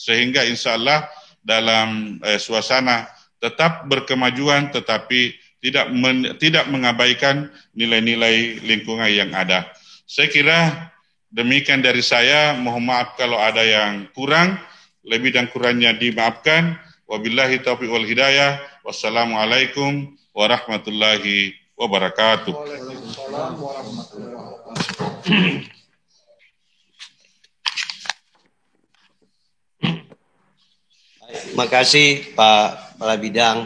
sehingga insya Allah dalam suasana tetap berkemajuan tetapi tidak mengabaikan nilai-nilai lingkungan yang ada. Saya kira demikian dari saya. Mohon maaf kalau ada yang kurang, lebih dan kurangnya dimaafkan. Wabillahi taufiq wal hidayah. Wassalamualaikum warahmatullahi wabarakatuh. Waalaikumsalam warahmatullahi wabarakatuh. Terima kasih Pak Kepala Bidang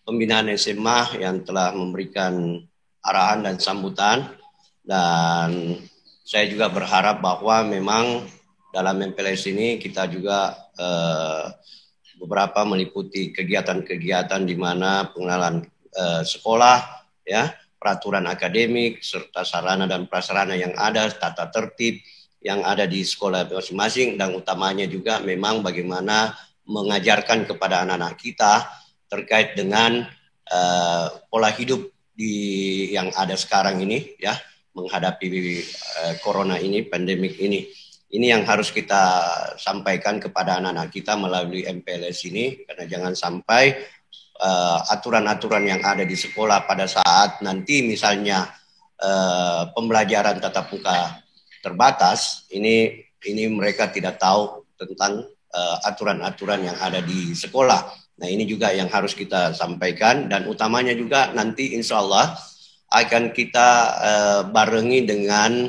Pembinaan SMA yang telah memberikan arahan dan sambutan, dan saya juga berharap bahwa memang dalam MPLS ini kita juga beberapa meliputi kegiatan-kegiatan di mana pengenalan sekolah, ya, peraturan akademik serta sarana dan prasarana yang ada, tata tertib yang ada di sekolah masing-masing, dan utamanya juga memang bagaimana mengajarkan kepada anak-anak kita terkait dengan pola hidup yang ada sekarang ini, ya, menghadapi corona ini, pandemik ini. Ini yang harus kita sampaikan kepada anak-anak kita melalui MPLS ini, karena jangan sampai aturan-aturan yang ada di sekolah pada saat nanti misalnya pembelajaran tatap muka terbatas, ini mereka tidak tahu tentang aturan-aturan yang ada di sekolah. Nah, ini juga yang harus kita sampaikan, dan utamanya juga nanti insya Allah akan kita barengi dengan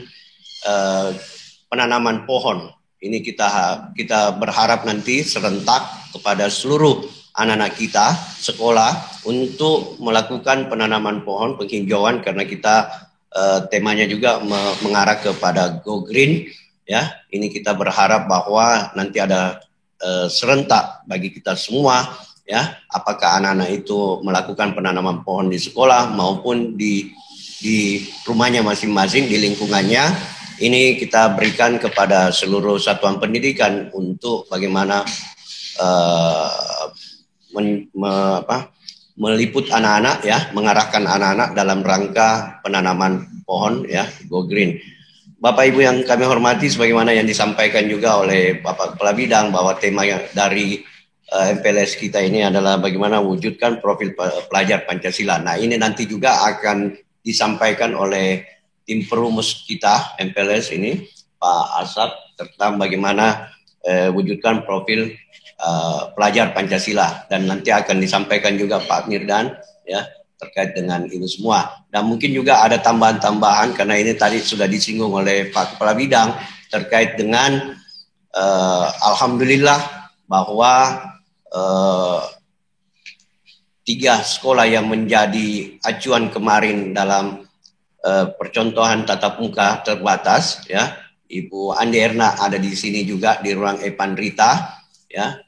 penanaman pohon. Ini kita berharap nanti serentak kepada seluruh anak-anak kita sekolah untuk melakukan penanaman pohon, penghijauan, karena kita temanya juga mengarah kepada Go Green, ya. Ini kita berharap bahwa nanti ada serentak bagi kita semua, ya, apakah anak-anak itu melakukan penanaman pohon di sekolah maupun di rumahnya masing-masing, di lingkungannya. Ini kita berikan kepada seluruh satuan pendidikan untuk bagaimana meliput anak-anak, ya, mengarahkan anak-anak dalam rangka penanaman pohon, ya, Go Green. Bapak Ibu yang kami hormati, sebagaimana yang disampaikan juga oleh Bapak Kepala Bidang bahwa tema dari MPLS kita ini adalah bagaimana wujudkan profil pelajar Pancasila. Nah, ini nanti juga akan disampaikan oleh tim perumus kita MPLS ini, Pak Asap, tentang bagaimana wujudkan profil pelajar Pancasila, dan nanti akan disampaikan juga Pak Mirdan, ya, terkait dengan ini semua. Dan mungkin juga ada tambahan-tambahan, karena ini tadi sudah disinggung oleh Pak Kepala Bidang terkait dengan alhamdulillah bahwa 3 sekolah yang menjadi acuan kemarin dalam percontohan tatap muka terbatas, ya, Ibu Andi Erna ada di sini juga di ruang Epan Rita, ya.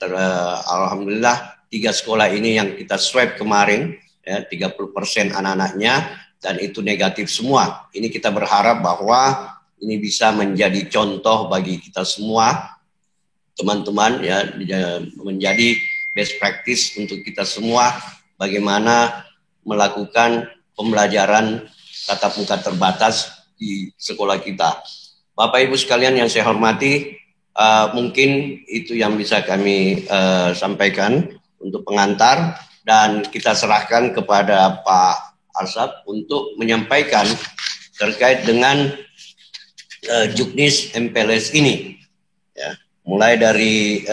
Alhamdulillah 3 sekolah ini yang kita swab kemarin, ya, 30% anak-anaknya, dan itu negatif semua. Ini kita berharap bahwa ini bisa menjadi contoh bagi kita semua, teman-teman, ya, menjadi best practice untuk kita semua bagaimana melakukan pembelajaran tatap muka terbatas di sekolah kita. Bapak Ibu sekalian yang saya hormati, mungkin itu yang bisa kami sampaikan untuk pengantar, dan kita serahkan kepada Pak Asap untuk menyampaikan terkait dengan juknis MPLS ini, ya, mulai dari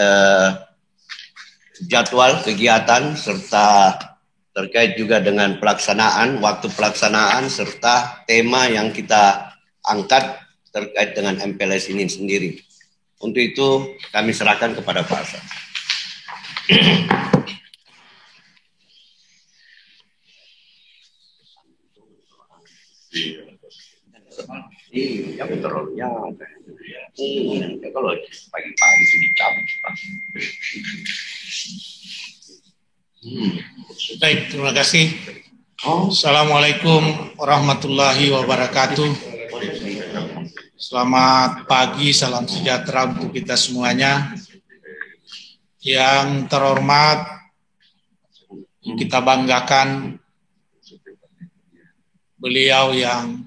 jadwal kegiatan serta terkait juga dengan pelaksanaan, waktu pelaksanaan, serta tema yang kita angkat terkait dengan MPLS ini sendiri. Untuk itu kami serahkan kepada Pak Asap. Iya, betul. Ya, kalau pagi-pagi sih dicabut. Baik, terima kasih. Assalamualaikum warahmatullahi wabarakatuh. Selamat pagi, salam sejahtera untuk kita semuanya. Yang terhormat, kita banggakan beliau yang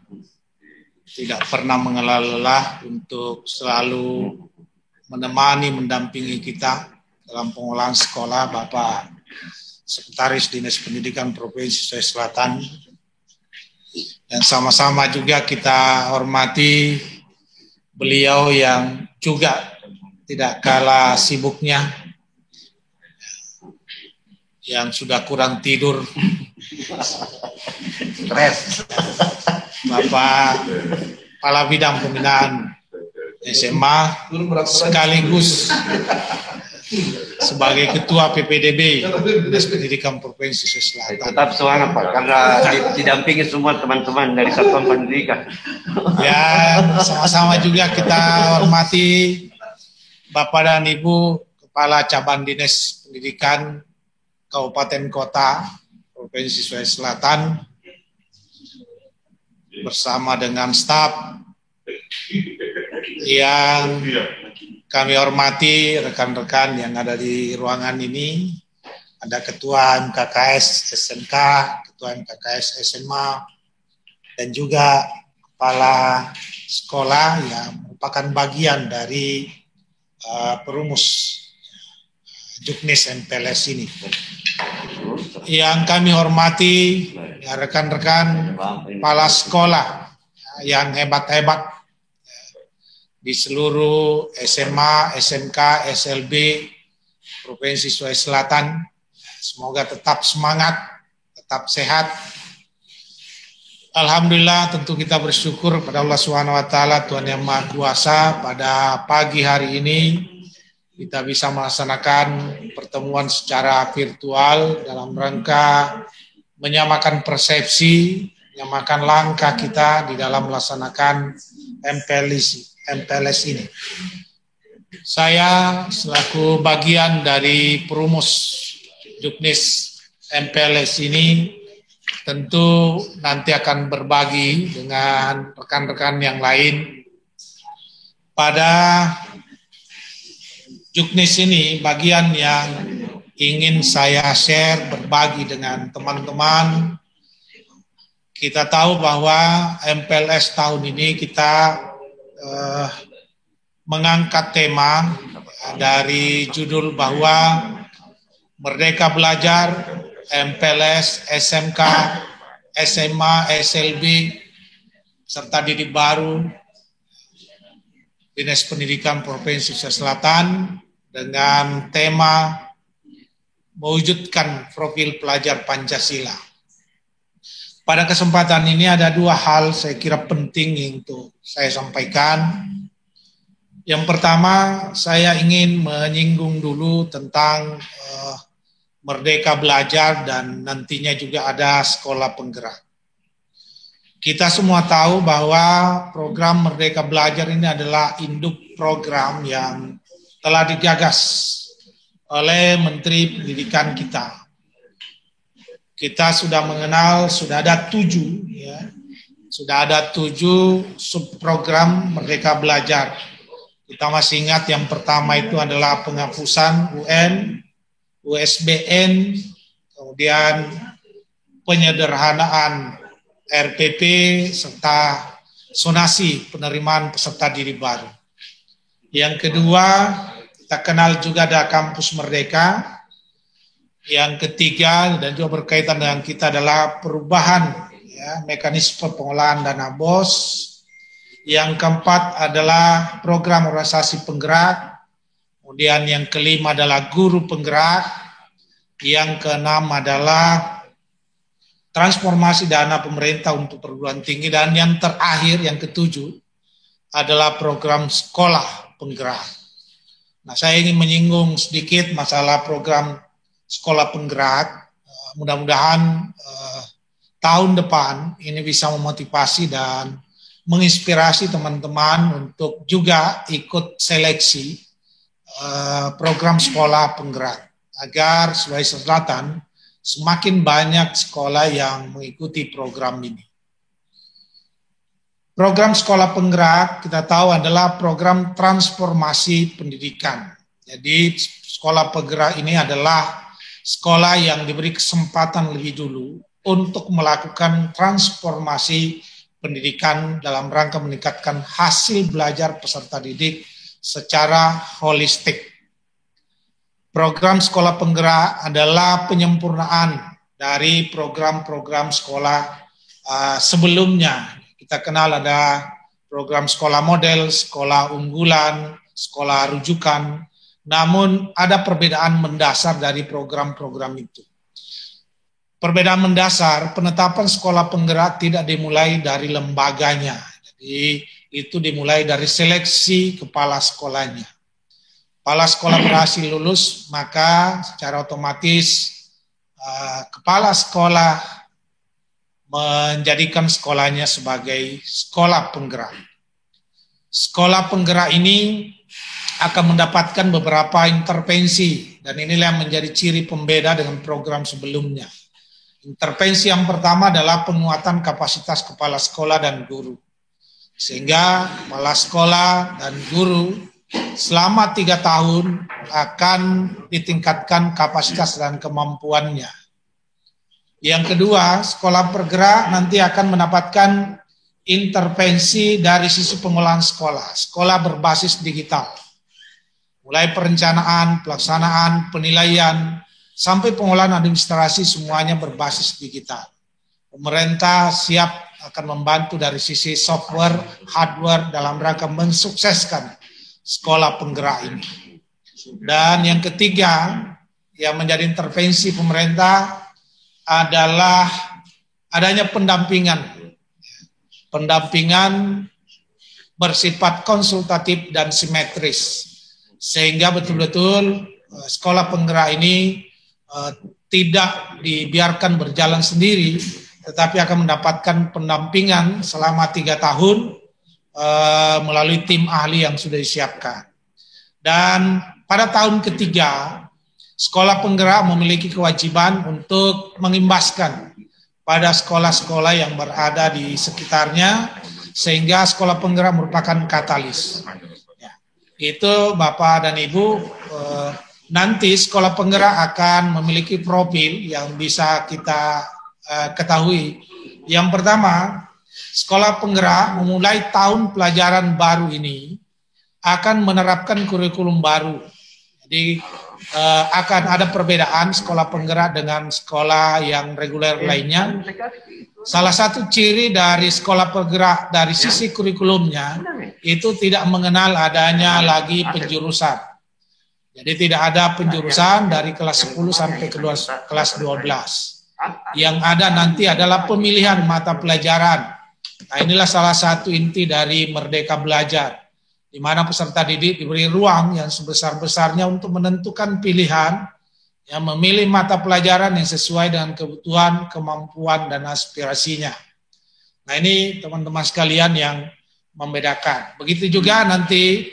tidak pernah mengalah lelah untuk selalu menemani, mendampingi kita dalam pengolahan sekolah, Bapak Sekretaris Dinas Pendidikan Provinsi Sulawesi Selatan. Dan sama-sama juga kita hormati beliau yang juga tidak kalah sibuknya, yang sudah kurang tidur, Stres. Bapak Kepala Bidang Pembinaan SMA sekaligus sebagai Ketua PPDB Dinas Pendidikan Provinsi Sulawesi Selatan. Tetap semangat Pak, karena didampingi semua teman-teman dari Satuan Pendidikan. Ya, sama-sama juga kita hormati Bapak dan Ibu Kepala Cabang Dinas Pendidikan Kabupaten Kota Provinsi Sulawesi Selatan bersama dengan staf yang kami hormati, rekan-rekan yang ada di ruangan ini. Ada Ketua MKKS SMK, Ketua MKKS SMA, dan juga Kepala Sekolah yang merupakan bagian dari perumus Juknis MPLS ini. Yang kami hormati ya, rekan-rekan kepala sekolah yang hebat-hebat di seluruh SMA, SMK, SLB Provinsi Sulawesi Selatan. Semoga tetap semangat, tetap sehat. Alhamdulillah, tentu kita bersyukur pada Allah SWT, Tuhan Yang Maha Kuasa, pada pagi hari ini kita bisa melaksanakan pertemuan secara virtual dalam rangka menyamakan persepsi, menyamakan langkah kita di dalam melaksanakan MPLS ini. Saya selaku bagian dari perumus Juknis MPLS ini tentu nanti akan berbagi dengan rekan-rekan yang lain. Pada Juknis ini bagian yang ingin saya share, berbagi dengan teman-teman. Kita tahu bahwa MPLS tahun ini kita mengangkat tema dari judul bahwa Merdeka Belajar, MPLS, SMK, SMA, SLB, serta didik baru Dinas Pendidikan Provinsi Sulawesi Selatan dengan tema mewujudkan profil pelajar Pancasila. Pada kesempatan ini ada dua hal saya kira penting untuk saya sampaikan. Yang pertama, saya ingin menyinggung dulu tentang Merdeka Belajar dan nantinya juga ada sekolah penggerak. Kita semua tahu bahwa program Merdeka Belajar ini adalah induk program yang telah digagas oleh Menteri Pendidikan kita. Kita sudah mengenal, sudah ada 7 subprogram Merdeka Belajar. Kita masih ingat yang pertama itu adalah penghapusan UN, USBN, kemudian penyederhanaan RPP, serta sonasi penerimaan peserta didik baru. Yang kedua, kita kenal juga ada Kampus Merdeka. Yang ketiga, dan juga berkaitan dengan kita adalah perubahan mekanisme pengolahan dana BOS. Yang keempat adalah program organisasi penggerak. Kemudian yang kelima adalah guru penggerak. Yang keenam adalah transformasi dana pemerintah untuk perguruan tinggi. Dan yang terakhir, yang ketujuh, adalah program sekolah penggerak. Nah, saya ingin menyinggung sedikit masalah program sekolah penggerak. Mudah-mudahan tahun depan ini bisa memotivasi dan menginspirasi teman-teman untuk juga ikut seleksi program sekolah penggerak agar Sulawesi Selatan semakin banyak sekolah yang mengikuti program ini. Program sekolah penggerak kita tahu adalah program transformasi pendidikan. Jadi sekolah penggerak ini adalah sekolah yang diberi kesempatan lebih dulu untuk melakukan transformasi pendidikan dalam rangka meningkatkan hasil belajar peserta didik secara holistik. Program sekolah penggerak adalah penyempurnaan dari program-program sekolah sebelumnya. Kita kenal ada program sekolah model, sekolah unggulan, sekolah rujukan, namun ada perbedaan mendasar dari program-program itu. Perbedaan mendasar, penetapan sekolah penggerak tidak dimulai dari lembaganya. Jadi itu dimulai dari seleksi kepala sekolahnya. Kepala sekolah berhasil lulus, maka secara otomatis kepala sekolah menjadikan sekolahnya sebagai sekolah penggerak. Sekolah penggerak ini akan mendapatkan beberapa intervensi, dan inilah yang menjadi ciri pembeda dengan program sebelumnya. Intervensi yang pertama adalah penguatan kapasitas kepala sekolah dan guru. Sehingga kepala sekolah dan guru selama 3 tahun akan ditingkatkan kapasitas dan kemampuannya. Yang kedua, sekolah penggerak nanti akan mendapatkan intervensi dari sisi pengolahan sekolah. Sekolah berbasis digital. Mulai perencanaan, pelaksanaan, penilaian, sampai pengolahan administrasi semuanya berbasis digital. Pemerintah siap akan membantu dari sisi software, hardware dalam rangka mensukseskan sekolah penggerak ini. Dan yang ketiga yang menjadi intervensi pemerintah adalah adanya pendampingan. Pendampingan bersifat konsultatif dan simetris. Sehingga betul-betul sekolah penggerak ini tidak dibiarkan berjalan sendiri, tetapi akan mendapatkan pendampingan selama 3 tahun melalui tim ahli yang sudah disiapkan. Dan pada tahun ketiga, sekolah penggerak memiliki kewajiban untuk mengimbaskan pada sekolah-sekolah yang berada di sekitarnya, sehingga sekolah penggerak merupakan katalis. Ya, itu Bapak dan Ibu, nanti sekolah penggerak akan memiliki profil yang bisa kita ketahui. Yang pertama, sekolah penggerak memulai tahun pelajaran baru ini akan menerapkan kurikulum baru. Jadi akan ada perbedaan sekolah penggerak dengan sekolah yang reguler lainnya. Salah satu ciri dari sekolah penggerak dari sisi kurikulumnya itu tidak mengenal adanya lagi penjurusan. Jadi tidak ada penjurusan dari kelas 10 sampai kelas 12. Yang ada nanti adalah pemilihan mata pelajaran. Nah, inilah salah satu inti dari Merdeka Belajar, di mana peserta didik diberi ruang yang sebesar-besarnya untuk menentukan pilihan, yang memilih mata pelajaran yang sesuai dengan kebutuhan, kemampuan, dan aspirasinya. Nah, ini teman-teman sekalian yang membedakan. Begitu juga nanti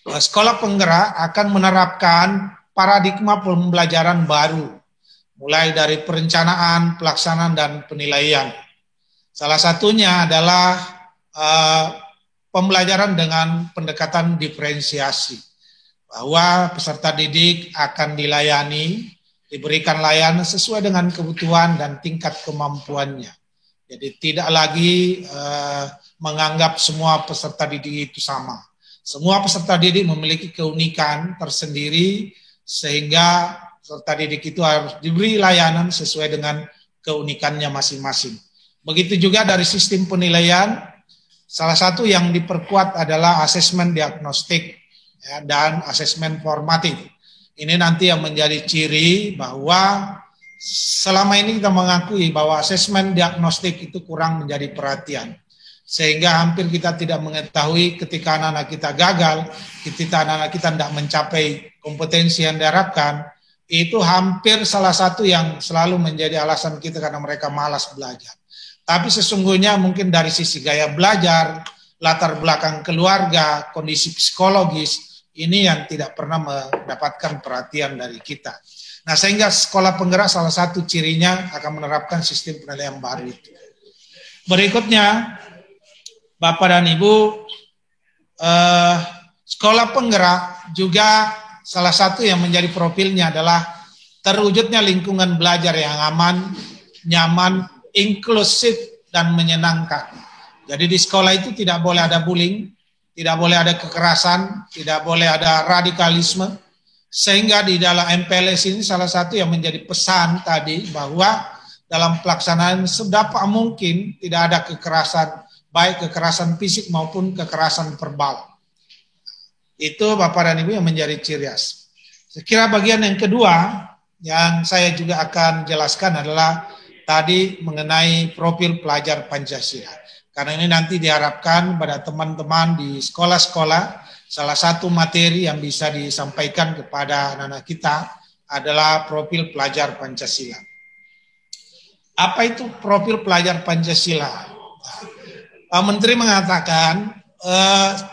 sekolah penggerak akan menerapkan paradigma pembelajaran baru, mulai dari perencanaan, pelaksanaan, dan penilaian. Salah satunya adalah pembelajaran dengan pendekatan diferensiasi, bahwa peserta didik akan dilayani, diberikan layanan sesuai dengan kebutuhan dan tingkat kemampuannya. Jadi tidak lagi menganggap semua peserta didik itu sama. Semua peserta didik memiliki keunikan tersendiri, sehingga peserta didik itu harus diberi layanan sesuai dengan keunikannya masing-masing. Begitu juga dari sistem penilaian, salah satu yang diperkuat adalah asesmen diagnostik ya, dan asesmen formatif. Ini nanti yang menjadi ciri bahwa selama ini kita mengakui bahwa asesmen diagnostik itu kurang menjadi perhatian. Sehingga hampir kita tidak mengetahui ketika anak-anak kita gagal, ketika anak-anak kita tidak mencapai kompetensi yang diharapkan, itu hampir salah satu yang selalu menjadi alasan kita karena mereka malas belajar. Tapi sesungguhnya mungkin dari sisi gaya belajar, latar belakang keluarga, kondisi psikologis, ini yang tidak pernah mendapatkan perhatian dari kita. Nah, sehingga sekolah penggerak salah satu cirinya akan menerapkan sistem penilaian baru itu. Berikutnya, Bapak dan Ibu, sekolah penggerak juga salah satu yang menjadi profilnya adalah terwujudnya lingkungan belajar yang aman, nyaman, inklusif, dan menyenangkan. Jadi di sekolah itu tidak boleh ada bullying, tidak boleh ada kekerasan, tidak boleh ada radikalisme. Sehingga di dalam MPLS ini salah satu yang menjadi pesan tadi bahwa dalam pelaksanaan sedapat mungkin tidak ada kekerasan, baik kekerasan fisik maupun kekerasan verbal. Itu Bapak dan Ibu yang menjadi ciri khas. Saya kira bagian yang kedua yang saya juga akan jelaskan adalah tadi mengenai profil pelajar Pancasila. Karena ini nanti diharapkan pada teman-teman di sekolah-sekolah, salah satu materi yang bisa disampaikan kepada anak-anak kita adalah profil pelajar Pancasila. Apa itu profil pelajar Pancasila? Menteri mengatakan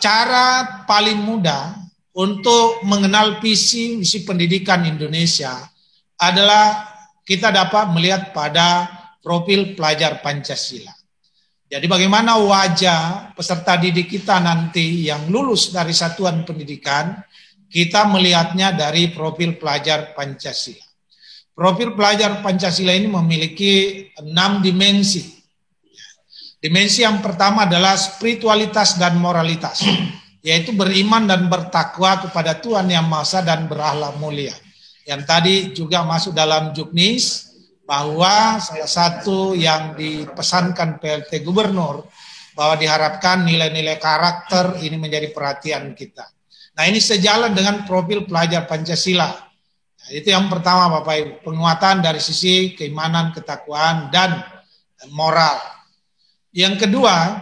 cara paling mudah untuk mengenal visi misi pendidikan Indonesia adalah kita dapat melihat pada profil pelajar Pancasila. Jadi bagaimana wajah peserta didik kita nanti yang lulus dari satuan pendidikan, kita melihatnya dari profil pelajar Pancasila. Profil pelajar Pancasila ini memiliki 6 dimensi. Dimensi yang pertama adalah spiritualitas dan moralitas, yaitu beriman dan bertakwa kepada Tuhan Yang Maha Esa dan berakhlak mulia. Yang tadi juga masuk dalam juknis, bahwa salah satu yang dipesankan PLT Gubernur bahwa diharapkan nilai-nilai karakter ini menjadi perhatian kita. Nah, ini sejalan dengan profil pelajar Pancasila. Nah, itu yang pertama Bapak Ibu, penguatan dari sisi keimanan, ketakwaan, dan moral. Yang kedua,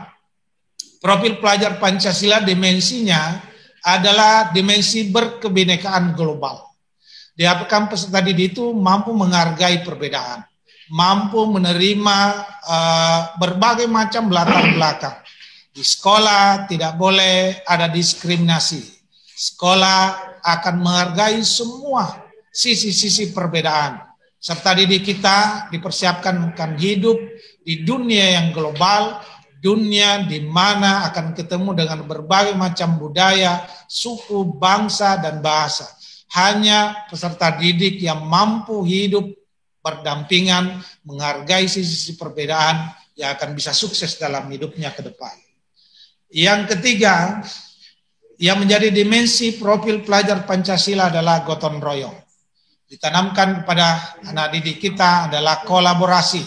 profil pelajar Pancasila dimensinya adalah dimensi berkebinekaan global. Diharapkan peserta didik itu mampu menghargai perbedaan, mampu menerima berbagai macam latar belakang. Di sekolah tidak boleh ada diskriminasi. Sekolah akan menghargai semua sisi-sisi perbedaan. Serta didik kita dipersiapkan akan hidup di dunia yang global, dunia di mana akan ketemu dengan berbagai macam budaya, suku, bangsa, dan bahasa. Hanya peserta didik yang mampu hidup berdampingan, menghargai sisi-sisi perbedaan yang akan bisa sukses dalam hidupnya ke depan. Yang ketiga, yang menjadi dimensi profil pelajar Pancasila adalah gotong royong. Ditanamkan kepada anak didik kita adalah kolaborasi,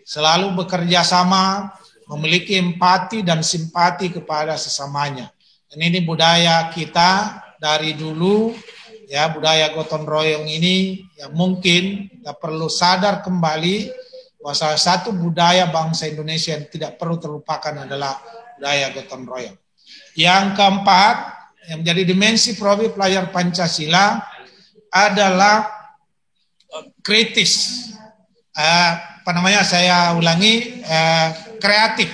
selalu bekerja sama, memiliki empati dan simpati kepada sesamanya. Dan ini budaya kita dari dulu. Ya, budaya gotong royong ini yang mungkin kita perlu sadar kembali bahwa salah satu budaya bangsa Indonesia yang tidak perlu terlupakan adalah budaya gotong royong. Yang keempat, yang menjadi dimensi profil pelajar Pancasila adalah kritis. Saya ulangi, kreatif.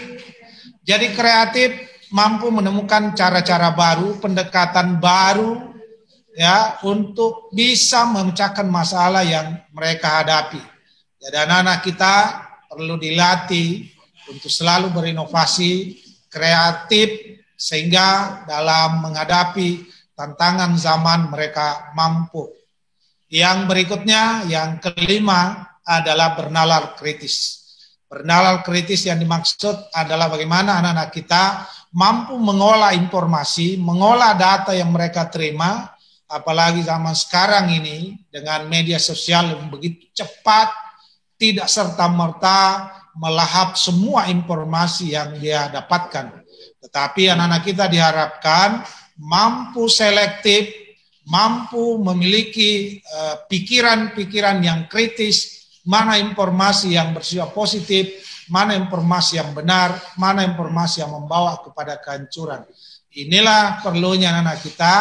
Jadi kreatif mampu menemukan cara-cara baru, pendekatan baru, ya, untuk bisa memecahkan masalah yang mereka hadapi. Jadi anak-anak kita perlu dilatih untuk selalu berinovasi, kreatif, sehingga dalam menghadapi tantangan zaman mereka mampu. Yang berikutnya, yang kelima adalah bernalar kritis. Bernalar kritis yang dimaksud adalah bagaimana anak-anak kita mampu mengolah informasi, mengolah data yang mereka terima. Apalagi zaman sekarang ini dengan media sosial yang begitu cepat, tidak serta-merta melahap semua informasi yang dia dapatkan. Tetapi anak-anak kita diharapkan mampu selektif, mampu memiliki pikiran-pikiran yang kritis, mana informasi yang bersifat positif, mana informasi yang benar, mana informasi yang membawa kepada kehancuran. Inilah perlunya anak-anak kita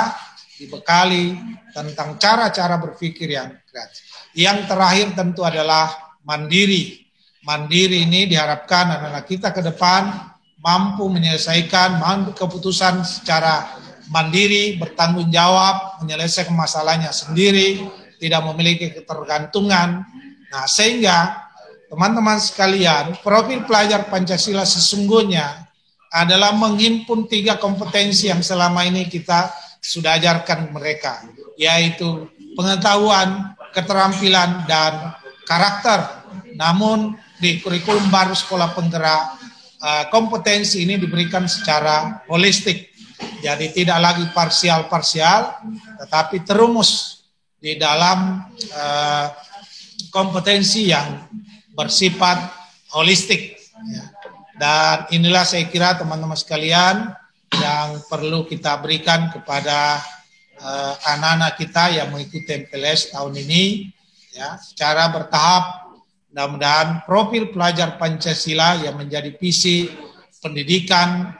dibekali tentang cara-cara berpikir yang kreatif. Yang terakhir tentu adalah mandiri. Mandiri ini diharapkan anak-anak kita ke depan mampu menyelesaikan, mengambil keputusan secara mandiri, bertanggung jawab, menyelesaikan masalahnya sendiri, tidak memiliki ketergantungan. Nah, sehingga teman-teman sekalian, profil pelajar Pancasila sesungguhnya adalah menghimpun 3 kompetensi yang selama ini kita sudah ajarkan mereka, yaitu pengetahuan, keterampilan, dan karakter. Namun di kurikulum baru sekolah penggerak, kompetensi ini diberikan secara holistik. Jadi tidak lagi parsial-parsial, tetapi terumus di dalam kompetensi yang bersifat holistik. Ya. Dan inilah saya kira teman-teman sekalian yang perlu kita berikan kepada anak-anak kita yang mengikuti MPLS tahun ini, ya, secara bertahap. Mudah-mudahan profil pelajar Pancasila yang menjadi visi pendidikan,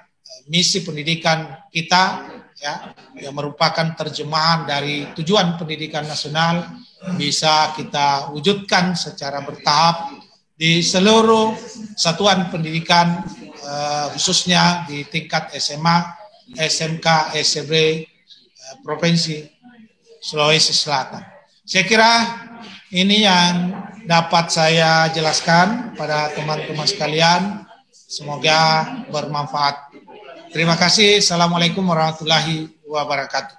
misi pendidikan kita, ya, yang merupakan terjemahan dari tujuan pendidikan nasional bisa kita wujudkan secara bertahap di seluruh satuan pendidikan, khususnya di tingkat SMA, SMK, SMB, Provinsi Sulawesi Selatan. Saya kira ini yang dapat saya jelaskan pada teman-teman sekalian. Semoga bermanfaat. Terima kasih. Assalamualaikum warahmatullahi wabarakatuh.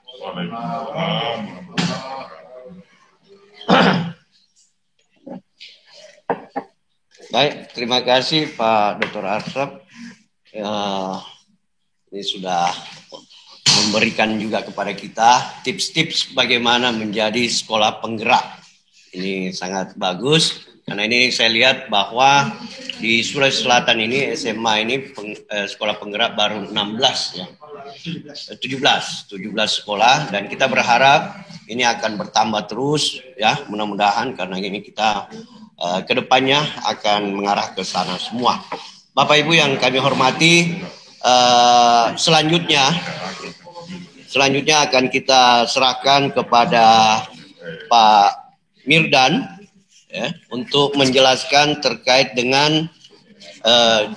Baik, terima kasih Pak Dr. Arsyaf. Ini sudah memberikan juga kepada kita tips-tips bagaimana menjadi sekolah penggerak. Ini sangat bagus, karena ini saya lihat bahwa di Sulawesi Selatan ini SMA ini sekolah penggerak baru 16 ya. 17 sekolah, dan kita berharap ini akan bertambah terus ya, mudah-mudahan, karena ini kita kedepannya akan mengarah ke sana semua. Bapak Ibu yang kami hormati, selanjutnya akan kita serahkan kepada Pak Mirdan ya, untuk menjelaskan terkait dengan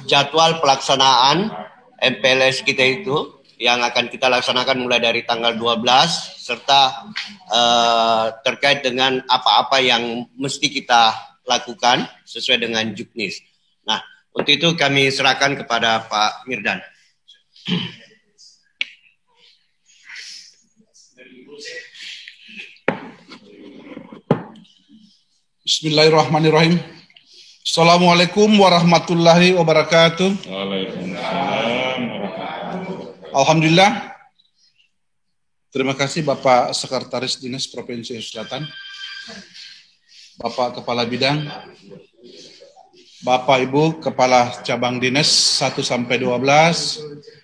jadwal pelaksanaan MPLS kita itu yang akan kita laksanakan mulai dari tanggal 12, serta terkait dengan apa-apa yang mesti kita lakukan sesuai dengan Juknis. Nah, untuk itu kami serahkan kepada Pak Mirdan. Bismillahirrahmanirrahim. Assalamualaikum warahmatullahi wabarakatuh. Waalaikumsalam. Alhamdulillah. Terima kasih Bapak Sekretaris Dinas Provinsi Selatan, Bapak Kepala Bidang, Bapak Ibu Kepala Cabang Dinas 1-12,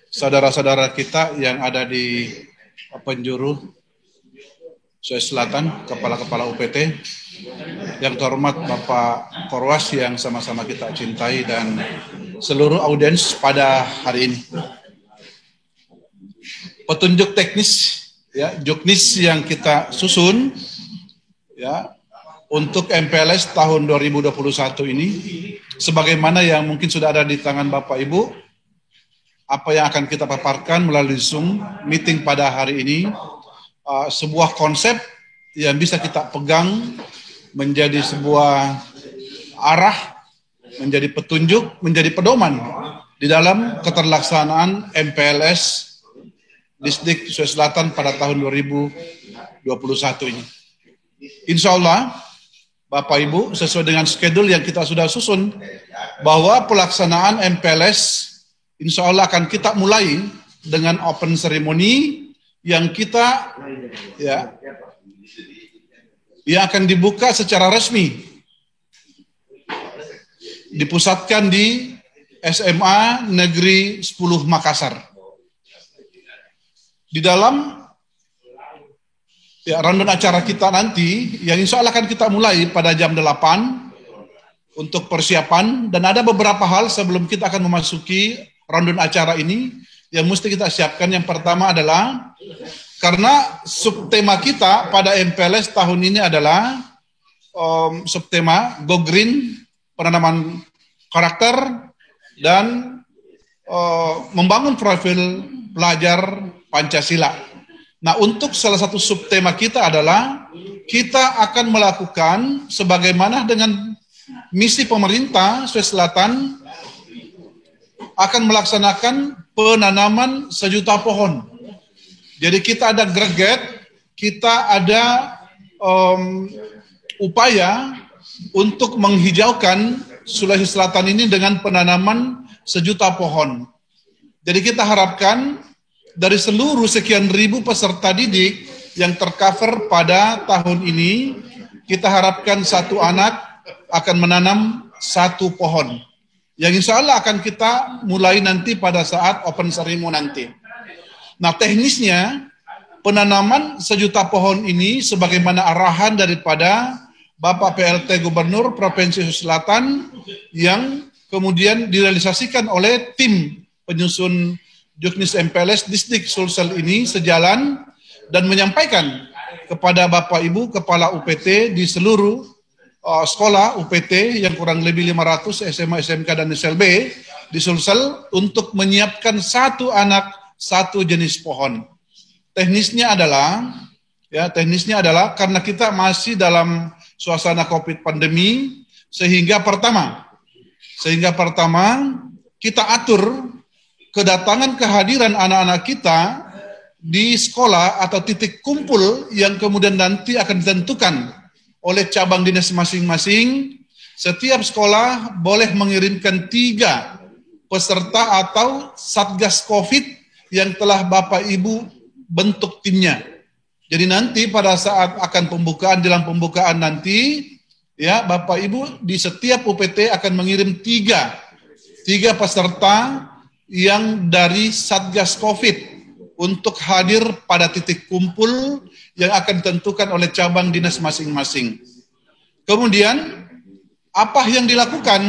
saudara-saudara kita yang ada di penjuru Sulawesi Selatan, kepala-kepala UPT, yang terhormat Bapak Korwas yang sama-sama kita cintai, dan seluruh audiens pada hari ini. Petunjuk teknis ya, Juknis yang kita susun ya untuk MPLS tahun 2021 ini, sebagaimana yang mungkin sudah ada di tangan Bapak Ibu, apa yang akan kita paparkan melalui Zoom meeting pada hari ini, sebuah konsep yang bisa kita pegang menjadi sebuah arah, menjadi petunjuk, menjadi pedoman di dalam keterlaksanaan MPLS Distrik Sulawesi Selatan pada tahun 2021 ini. Insya Allah, Bapak Ibu, sesuai dengan schedule yang kita sudah susun, bahwa pelaksanaan MPLS insya Allah akan kita mulai dengan open ceremony yang kita ya yang akan dibuka secara resmi, dipusatkan di SMA Negeri 10 Makassar. Di dalam ya rundown acara kita nanti, yang insya Allah akan kita mulai pada jam 8 untuk persiapan, dan ada beberapa hal sebelum kita akan memasuki rundown acara ini yang mesti kita siapkan. Yang pertama adalah, karena subtema kita pada MPLS tahun ini adalah subtema Go Green, penanaman karakter, dan membangun profil pelajar Pancasila. Nah, untuk salah satu subtema kita adalah kita akan melakukan sebagaimana dengan misi pemerintah Sulawesi Selatan, akan melaksanakan penanaman 1 juta pohon. Jadi kita ada greget, kita ada upaya untuk menghijaukan Sulawesi Selatan ini dengan penanaman 1 juta pohon. Jadi kita harapkan dari seluruh sekian ribu peserta didik yang tercover pada tahun ini, kita harapkan satu anak akan menanam satu pohon. Yang insya Allah akan kita mulai nanti pada saat open ceremony nanti. Nah, teknisnya penanaman 1 juta pohon ini sebagaimana arahan daripada Bapak PLT Gubernur Provinsi Sulawesi Selatan yang kemudian direalisasikan oleh tim penyusun Juknis MPLS Distrik Sulsel ini sejalan dan menyampaikan kepada Bapak Ibu Kepala UPT di seluruh sekolah UPT yang kurang lebih 500 SMA, SMK, dan SLB di Sulsel untuk menyiapkan satu anak, satu jenis pohon. Teknisnya adalah karena kita masih dalam suasana COVID pandemi, sehingga pertama kita atur kedatangan kehadiran anak-anak kita di sekolah atau titik kumpul yang kemudian nanti akan ditentukan oleh cabang dinas masing-masing. Setiap sekolah boleh mengirimkan 3 peserta atau satgas COVID yang telah Bapak Ibu bentuk timnya. Jadi nanti pada saat akan dalam pembukaan nanti, ya Bapak Ibu di setiap UPT akan mengirim 3 peserta yang dari Satgas COVID untuk hadir pada titik kumpul yang akan ditentukan oleh cabang dinas masing-masing. Kemudian, apa yang dilakukan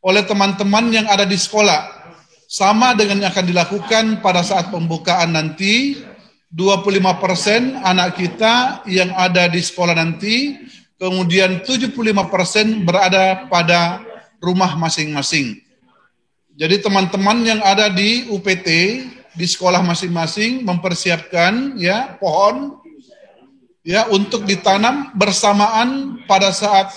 oleh teman-teman yang ada di sekolah sama dengan yang akan dilakukan pada saat pembukaan nanti. 25% anak kita yang ada di sekolah nanti, kemudian 75% berada pada rumah masing-masing. Jadi teman-teman yang ada di UPT di sekolah masing-masing mempersiapkan ya pohon ya untuk ditanam bersamaan pada saat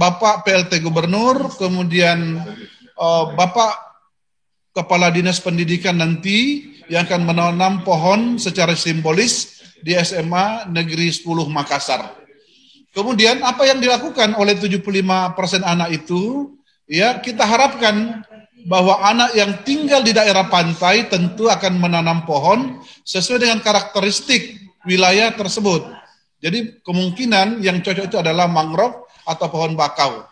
Bapak PLT Gubernur, kemudian Bapak Kepala Dinas Pendidikan nanti yang akan menanam pohon secara simbolis di SMA Negeri 10 Makassar. Kemudian apa yang dilakukan oleh 75% anak itu? Ya, kita harapkan bahwa anak yang tinggal di daerah pantai tentu akan menanam pohon sesuai dengan karakteristik wilayah tersebut. Jadi kemungkinan yang cocok itu adalah mangrove atau pohon bakau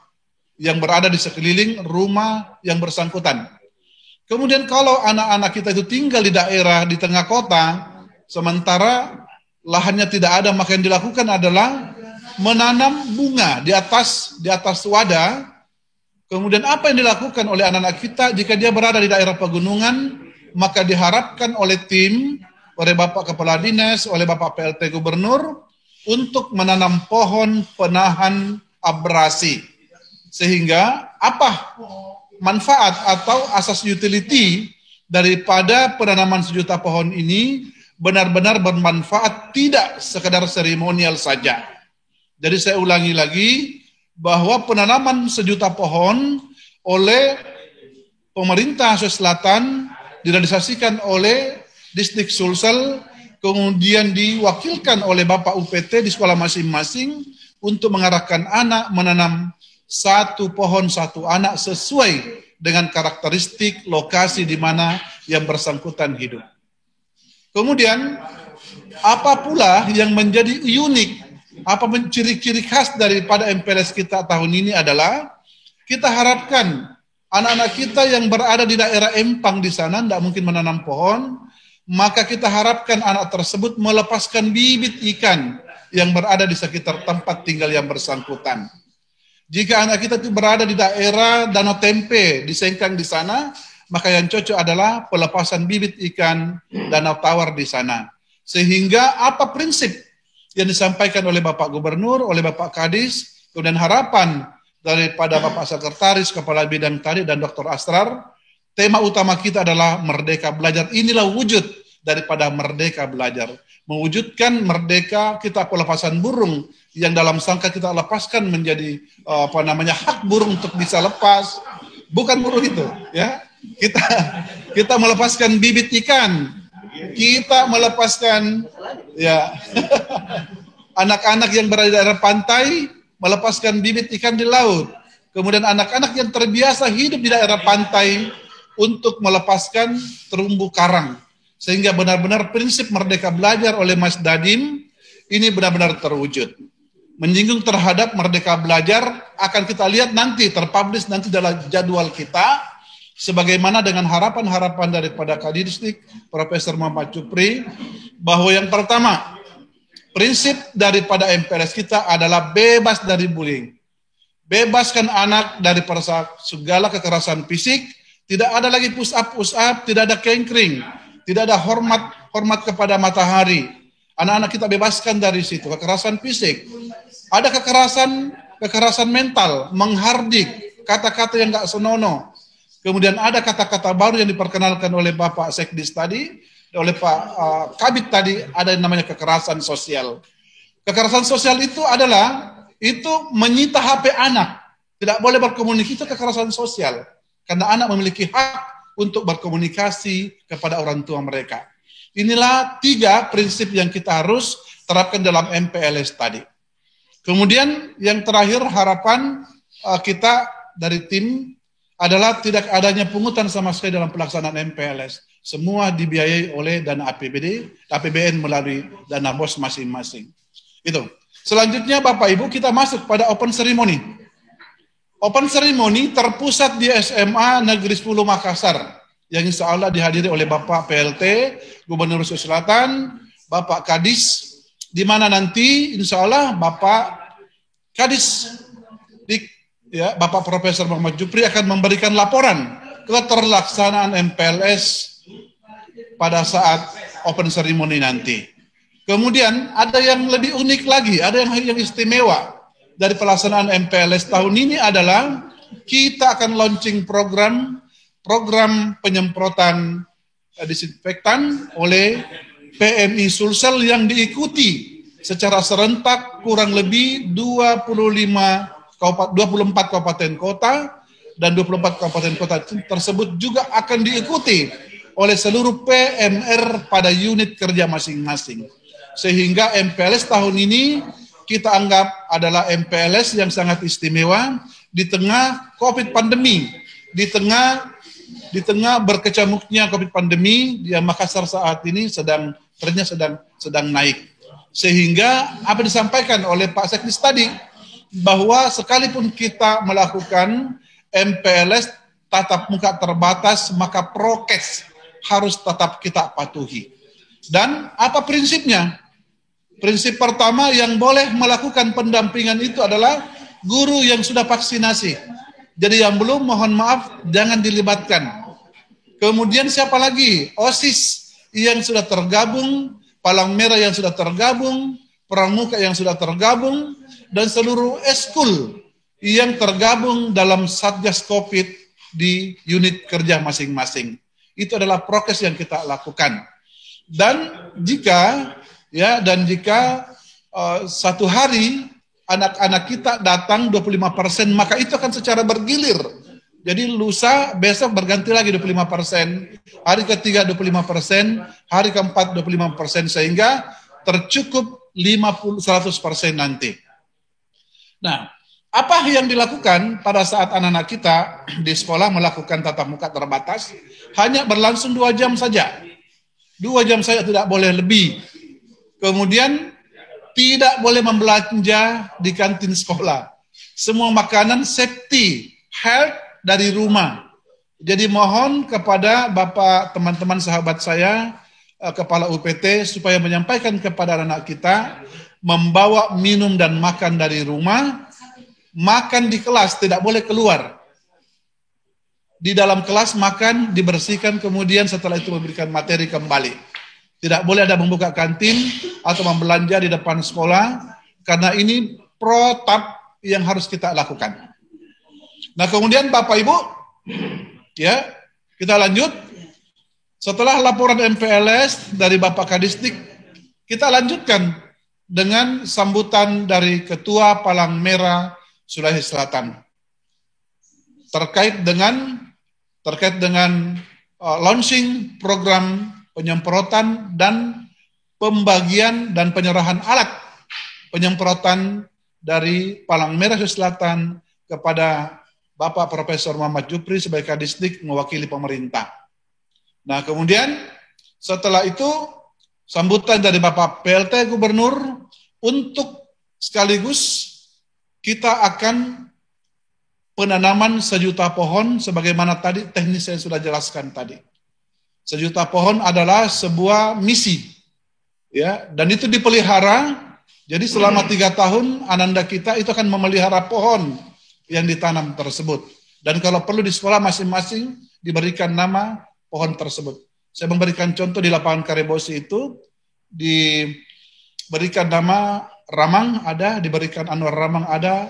yang berada di sekeliling rumah yang bersangkutan. Kemudian kalau anak-anak kita itu tinggal di daerah di tengah kota, sementara lahannya tidak ada, maka yang dilakukan adalah menanam bunga di atas wadah. Kemudian apa yang dilakukan oleh anak-anak kita jika dia berada di daerah pegunungan, maka diharapkan oleh tim, oleh Bapak Kepala Dinas, oleh Bapak PLT Gubernur, untuk menanam pohon penahan abrasi. Sehingga apa manfaat atau asas utility daripada penanaman 1 juta pohon ini benar-benar bermanfaat, tidak sekedar seremonial saja. Jadi saya ulangi lagi, bahwa penanaman 1 juta pohon oleh pemerintah Sulawesi Selatan direalisasikan oleh Distrik Sulsel, kemudian diwakilkan oleh Bapak UPT di sekolah masing-masing untuk mengarahkan anak menanam 1 pohon 1 anak sesuai dengan karakteristik lokasi di mana yang bersangkutan hidup. Kemudian apa pula yang menjadi unik? Apa ciri-ciri khas daripada MPLS kita tahun ini adalah kita harapkan anak-anak kita yang berada di daerah Empang di sana tidak mungkin menanam pohon, maka kita harapkan anak tersebut melepaskan bibit ikan yang berada di sekitar tempat tinggal yang bersangkutan. Jika anak kita itu berada di daerah Danau Tempe, di Sengkang di sana, maka yang cocok adalah pelepasan bibit ikan Danau Tawar di sana. Sehingga apa prinsip yang disampaikan oleh Bapak Gubernur, oleh Bapak Kadis, kemudian harapan daripada Bapak Sekretaris, Kepala Bidang Tadi, dan Dr. Asrar, tema utama kita adalah Merdeka Belajar. Inilah wujud daripada Merdeka Belajar. Mewujudkan merdeka kita pelepasan burung yang dalam sangka kita lepaskan menjadi hak burung untuk bisa lepas. Bukan burung itu, ya. Kita melepaskan bibit ikan. Kita melepaskan ya anak-anak yang berada di daerah pantai melepaskan bibit ikan di laut. Kemudian anak-anak yang terbiasa hidup di daerah pantai untuk melepaskan terumbu karang. sehingga benar-benar prinsip merdeka belajar oleh Mas Dadim ini benar-benar terwujud. Menyinggung terhadap merdeka belajar akan kita lihat nanti terpublish nanti dalam jadwal kita, sebagaimana dengan harapan-harapan daripada Kadisdik Profesor Muhammad Jupri, bahwa yang pertama, prinsip daripada MPLS kita adalah bebas dari bullying. Bebaskan anak dari segala kekerasan fisik, tidak ada lagi push up, tidak ada kengkring, tidak ada hormat kepada matahari. Anak-anak kita bebaskan dari situ, kekerasan fisik. Ada kekerasan mental, menghardik, kata-kata yang enggak senonoh. Kemudian ada kata-kata baru yang diperkenalkan oleh Bapak Sekdis tadi, oleh Pak Kabit tadi, ada yang namanya kekerasan sosial. Kekerasan sosial itu adalah menyita HP anak. Tidak boleh berkomunikasi, itu kekerasan sosial. Karena anak memiliki hak untuk berkomunikasi kepada orang tua mereka. Inilah 3 prinsip yang kita harus terapkan dalam MPLS tadi. Kemudian yang terakhir harapan kita dari tim adalah tidak adanya pungutan sama sekali dalam pelaksanaan MPLS. Semua dibiayai oleh dana APBN melalui dana BOS masing-masing. Itu. Selanjutnya Bapak Ibu kita masuk pada open ceremony. Open ceremony terpusat di SMA Negeri 10 Makassar yang insya Allah dihadiri oleh Bapak PLT Gubernur Sulawesi Selatan, Bapak Kadis, di mana nanti insya Allah Bapak Kadis Bapak Profesor Muhammad Jupri akan memberikan laporan keterlaksanaan MPLS pada saat open ceremony nanti. Kemudian ada yang lebih unik lagi, ada yang istimewa dari pelaksanaan MPLS tahun ini adalah kita akan launching program penyemprotan disinfektan oleh PMI Sulsel yang diikuti secara serentak kurang lebih 24 kabupaten kota, dan 24 kabupaten kota tersebut juga akan diikuti oleh seluruh PMR pada unit kerja masing-masing. Sehingga MPLS tahun ini kita anggap adalah MPLS yang sangat istimewa di tengah COVID pandemi, di tengah berkecamuknya COVID pandemi yang Makassar saat ini sedang naik. Sehingga apa disampaikan oleh Pak Sekdis tadi, bahwa sekalipun kita melakukan MPLS tatap muka terbatas, maka prokes harus tetap kita patuhi. Dan apa prinsipnya? Prinsip pertama yang boleh melakukan pendampingan itu adalah guru yang sudah vaksinasi. Jadi yang belum, mohon maaf, jangan dilibatkan. Kemudian siapa lagi? OSIS yang sudah tergabung, Palang Merah yang sudah tergabung, Pramuka yang sudah tergabung, dan seluruh eskul yang tergabung dalam Satgas COVID di unit kerja masing-masing. Itu adalah prokes yang kita lakukan. Dan jika satu hari anak-anak kita datang 25%, maka itu akan secara bergilir. Jadi lusa, besok berganti lagi 25%, hari ketiga 25%, hari keempat 25%, sehingga tercukup 100% nanti. Nah, apa yang dilakukan pada saat anak-anak kita di sekolah melakukan tatap muka terbatas? Hanya berlangsung 2 jam saja. 2 jam saja, tidak boleh lebih. Kemudian tidak boleh membelanja di kantin sekolah. Semua makanan safety, health dari rumah. Jadi mohon kepada Bapak, teman-teman, sahabat saya, Kepala UPT, supaya menyampaikan kepada anak kita, membawa minum dan makan dari rumah, makan di kelas, tidak boleh keluar. Di dalam kelas makan, dibersihkan, kemudian setelah itu memberikan materi kembali. Tidak boleh ada membuka kantin atau membelanja di depan sekolah, karena ini protap yang harus kita lakukan. Nah, kemudian Bapak Ibu, kita lanjut. Setelah laporan MPLS dari Bapak Kadisdik, kita lanjutkan dengan sambutan dari Ketua Palang Merah Sulawesi Selatan terkait dengan launching program penyemprotan dan pembagian dan penyerahan alat penyemprotan dari Palang Merah Sulawesi Selatan kepada Bapak Profesor Muhammad Jupri sebagai Kadisdik mewakili pemerintah. Nah, kemudian Setelah itu sambutan dari Bapak PLT Gubernur untuk sekaligus kita akan penanaman 1 juta pohon sebagaimana tadi teknis saya sudah jelaskan tadi. 1 juta pohon adalah sebuah misi, ya, dan itu dipelihara. Jadi selama 3 tahun Ananda kita itu akan memelihara pohon yang ditanam tersebut. Dan kalau perlu di sekolah masing-masing diberikan nama pohon tersebut. Saya memberikan contoh di lapangan Karebosi itu diberikan nama Ramang ada, diberikan Anwar Ramang ada,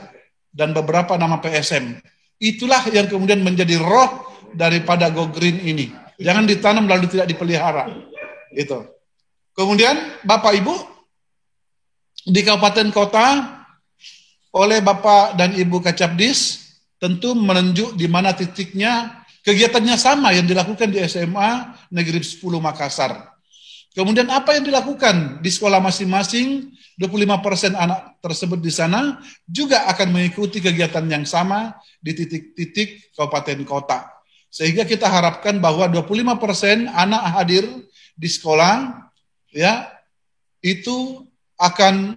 dan beberapa nama PSM. Itulah yang kemudian menjadi roh daripada Go Green ini. Jangan ditanam lalu tidak dipelihara. Itu. Kemudian Bapak Ibu di kabupaten kota oleh Bapak dan Ibu Kacabdis tentu menunjuk di mana titiknya kegiatannya sama yang dilakukan di SMA Negeri 10 Makassar. Kemudian apa yang dilakukan di sekolah masing-masing, 25% anak tersebut di sana juga akan mengikuti kegiatan yang sama di titik-titik kabupaten kota. Sehingga kita harapkan bahwa 25% anak hadir di sekolah, ya, itu akan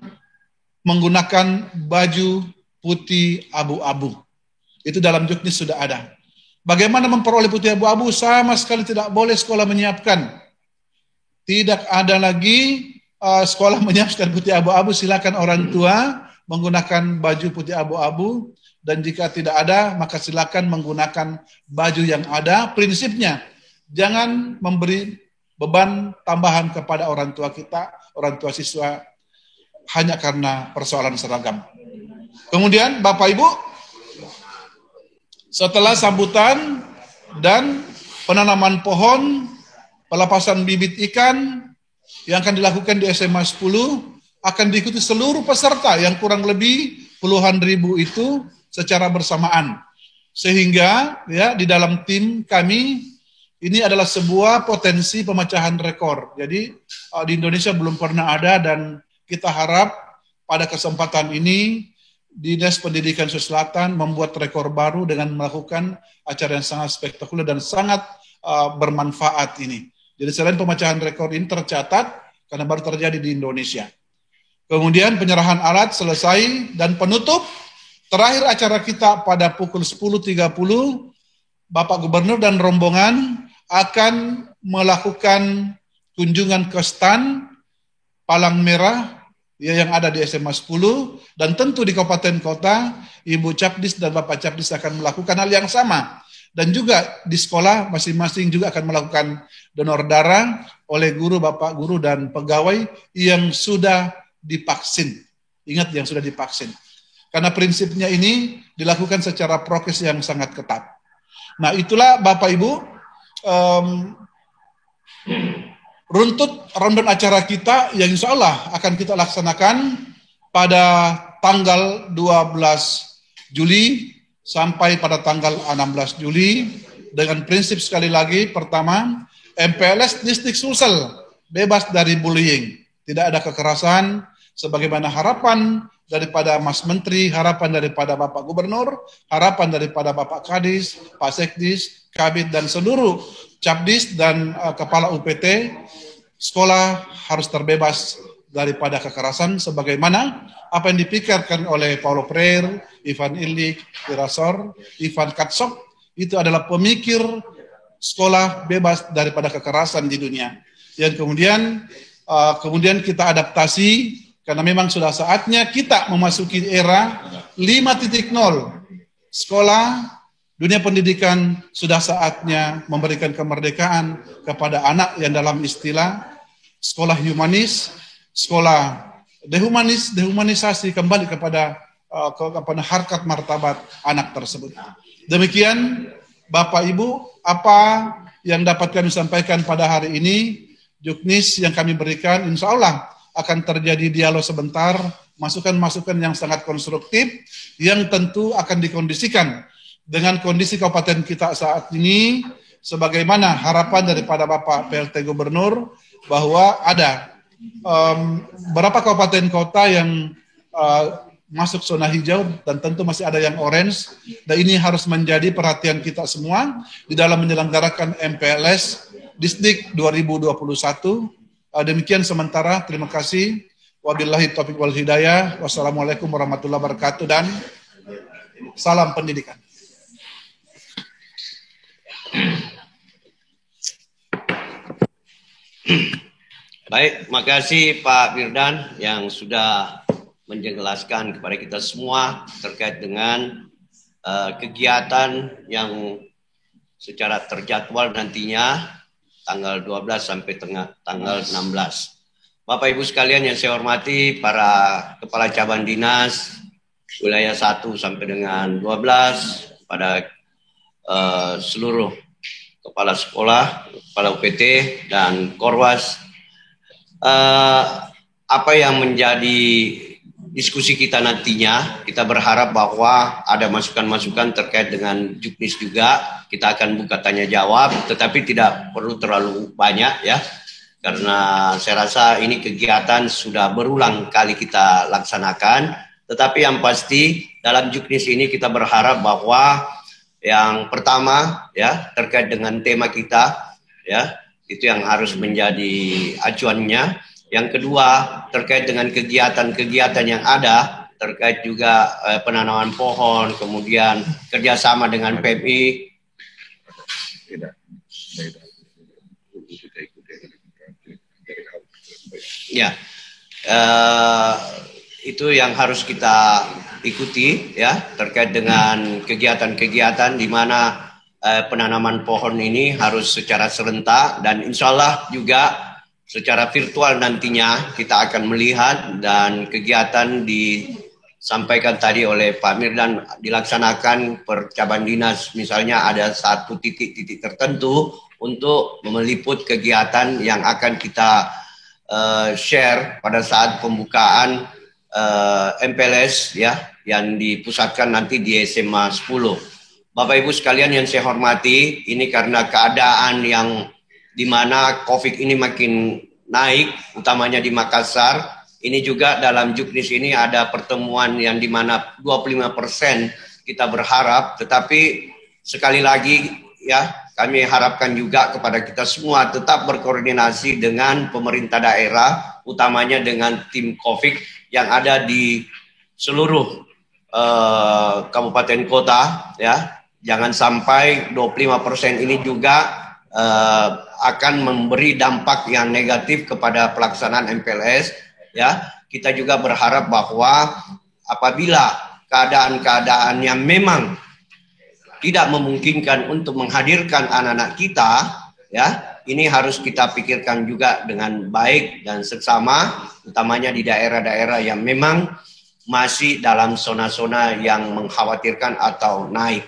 menggunakan baju putih abu-abu. Itu dalam juknis sudah ada. Bagaimana memperoleh putih abu-abu? Sama sekali tidak boleh sekolah menyiapkan. Tidak ada lagi sekolah menyiapkan putih abu-abu. Silakan orang tua menggunakan baju putih abu-abu. Dan jika tidak ada, maka silakan menggunakan baju yang ada. Prinsipnya, jangan memberi beban tambahan kepada orang tua kita, orang tua siswa, hanya karena persoalan seragam. Kemudian, Bapak Ibu, setelah sambutan dan penanaman pohon, pelepasan bibit ikan yang akan dilakukan di SMA 10 akan diikuti seluruh peserta yang kurang lebih puluhan ribu itu secara bersamaan. Sehingga ya di dalam tim kami ini adalah sebuah potensi pemecahan rekor. Jadi di Indonesia belum pernah ada dan kita harap pada kesempatan ini Dinas Pendidikan Sulawesi Selatan membuat rekor baru dengan melakukan acara yang sangat spektakuler dan sangat bermanfaat ini. Jadi selain pemecahan rekor ini tercatat karena baru terjadi di Indonesia. Kemudian penyerahan alat selesai dan penutup terakhir acara kita pada pukul 10.30 Bapak Gubernur dan rombongan akan melakukan kunjungan ke stan Palang Merah ya, yang ada di SMA 10 dan tentu di kabupaten kota Ibu Capdis dan Bapak Capdis akan melakukan hal yang sama. Dan juga di sekolah masing-masing juga akan melakukan donor darah oleh guru, bapak guru, dan pegawai yang sudah divaksin. Ingat yang sudah divaksin. Karena prinsipnya ini dilakukan secara prokes yang sangat ketat. Nah itulah Bapak Ibu, runtut rundown acara kita yang insya Allah akan kita laksanakan pada tanggal 12 Juli sampai pada tanggal 16 Juli dengan prinsip sekali lagi, pertama, MPLS Distrik Sulsel bebas dari bullying, tidak ada kekerasan, sebagaimana harapan daripada Mas Menteri, harapan daripada Bapak Gubernur, harapan daripada Bapak Kadis, Pak Sekdis, Kabid, dan seluruh Capdis dan Kepala UPT, sekolah harus terbebas daripada kekerasan sebagaimana apa yang dipikirkan oleh Paulo Freire, Ivan Illich, Wirasor, Ivan Katsok, itu adalah pemikir sekolah bebas daripada kekerasan di dunia. Yang kemudian kita adaptasi karena memang sudah saatnya kita memasuki era 5.0. Sekolah, dunia pendidikan sudah saatnya memberikan kemerdekaan kepada anak yang dalam istilah sekolah humanis, sekolah dehumanisasi kembali kepada harkat martabat anak tersebut. Demikian Bapak Ibu, apa yang dapat kami sampaikan pada hari ini, juknis yang kami berikan, insya Allah akan terjadi dialog sebentar, masukan-masukan yang sangat konstruktif, yang tentu akan dikondisikan dengan kondisi kabupaten kita saat ini, sebagaimana harapan daripada Bapak PLT Gubernur, bahwa ada beberapa kabupaten kota yang masuk zona hijau dan tentu masih ada yang orange, dan ini harus menjadi perhatian kita semua di dalam menyelenggarakan MPLS Disdik 2021. Demikian sementara. Terima kasih. Wabillahi taufiq wal hidayah. Wassalamualaikum warahmatullahi wabarakatuh dan salam pendidikan. Baik, makasih Pak Firdan yang sudah menjelaskan kepada kita semua terkait dengan kegiatan yang secara terjadwal nantinya tanggal 12 sampai tanggal 16. Bapak Ibu sekalian yang saya hormati, para kepala cabang dinas wilayah 1 sampai dengan 12, pada seluruh kepala sekolah, kepala UPT dan Korwas, apa yang menjadi diskusi kita nantinya, kita berharap bahwa ada masukan-masukan terkait dengan Juknis juga. Kita akan buka tanya jawab, tetapi tidak perlu terlalu banyak ya, karena saya rasa ini kegiatan sudah berulang kali kita laksanakan. Tetapi yang pasti dalam Juknis ini kita berharap bahwa yang pertama ya terkait dengan tema kita ya, itu yang harus menjadi acuannya. Yang kedua, terkait dengan kegiatan-kegiatan yang ada, terkait juga penanaman pohon, kemudian kerjasama dengan PMI. Ya, itu yang harus kita ikuti ya, terkait dengan kegiatan-kegiatan di mana penanaman pohon ini harus secara serentak, dan insya Allah juga secara virtual nantinya kita akan melihat, dan kegiatan disampaikan tadi oleh Pak Firdan dilaksanakan per cabang dinas, misalnya ada satu titik-titik tertentu untuk meliput kegiatan yang akan kita share pada saat pembukaan MPLS ya, yang dipusatkan nanti di SMA 10. Bapak Ibu sekalian yang saya hormati, ini karena keadaan yang di mana COVID ini makin naik, utamanya di Makassar. Ini juga dalam Juknis ini ada pertemuan yang di mana 25% kita berharap, tetapi sekali lagi ya, kami harapkan juga kepada kita semua tetap berkoordinasi dengan pemerintah daerah, utamanya dengan tim COVID yang ada di seluruh kabupaten kota ya. Jangan sampai 25% ini juga akan memberi dampak yang negatif kepada pelaksanaan MPLS ya. Kita juga berharap bahwa apabila keadaan-keadaan yang memang tidak memungkinkan untuk menghadirkan anak-anak kita ya, ini harus kita pikirkan juga dengan baik dan seksama, utamanya di daerah-daerah yang memang masih dalam zona-zona yang mengkhawatirkan atau naik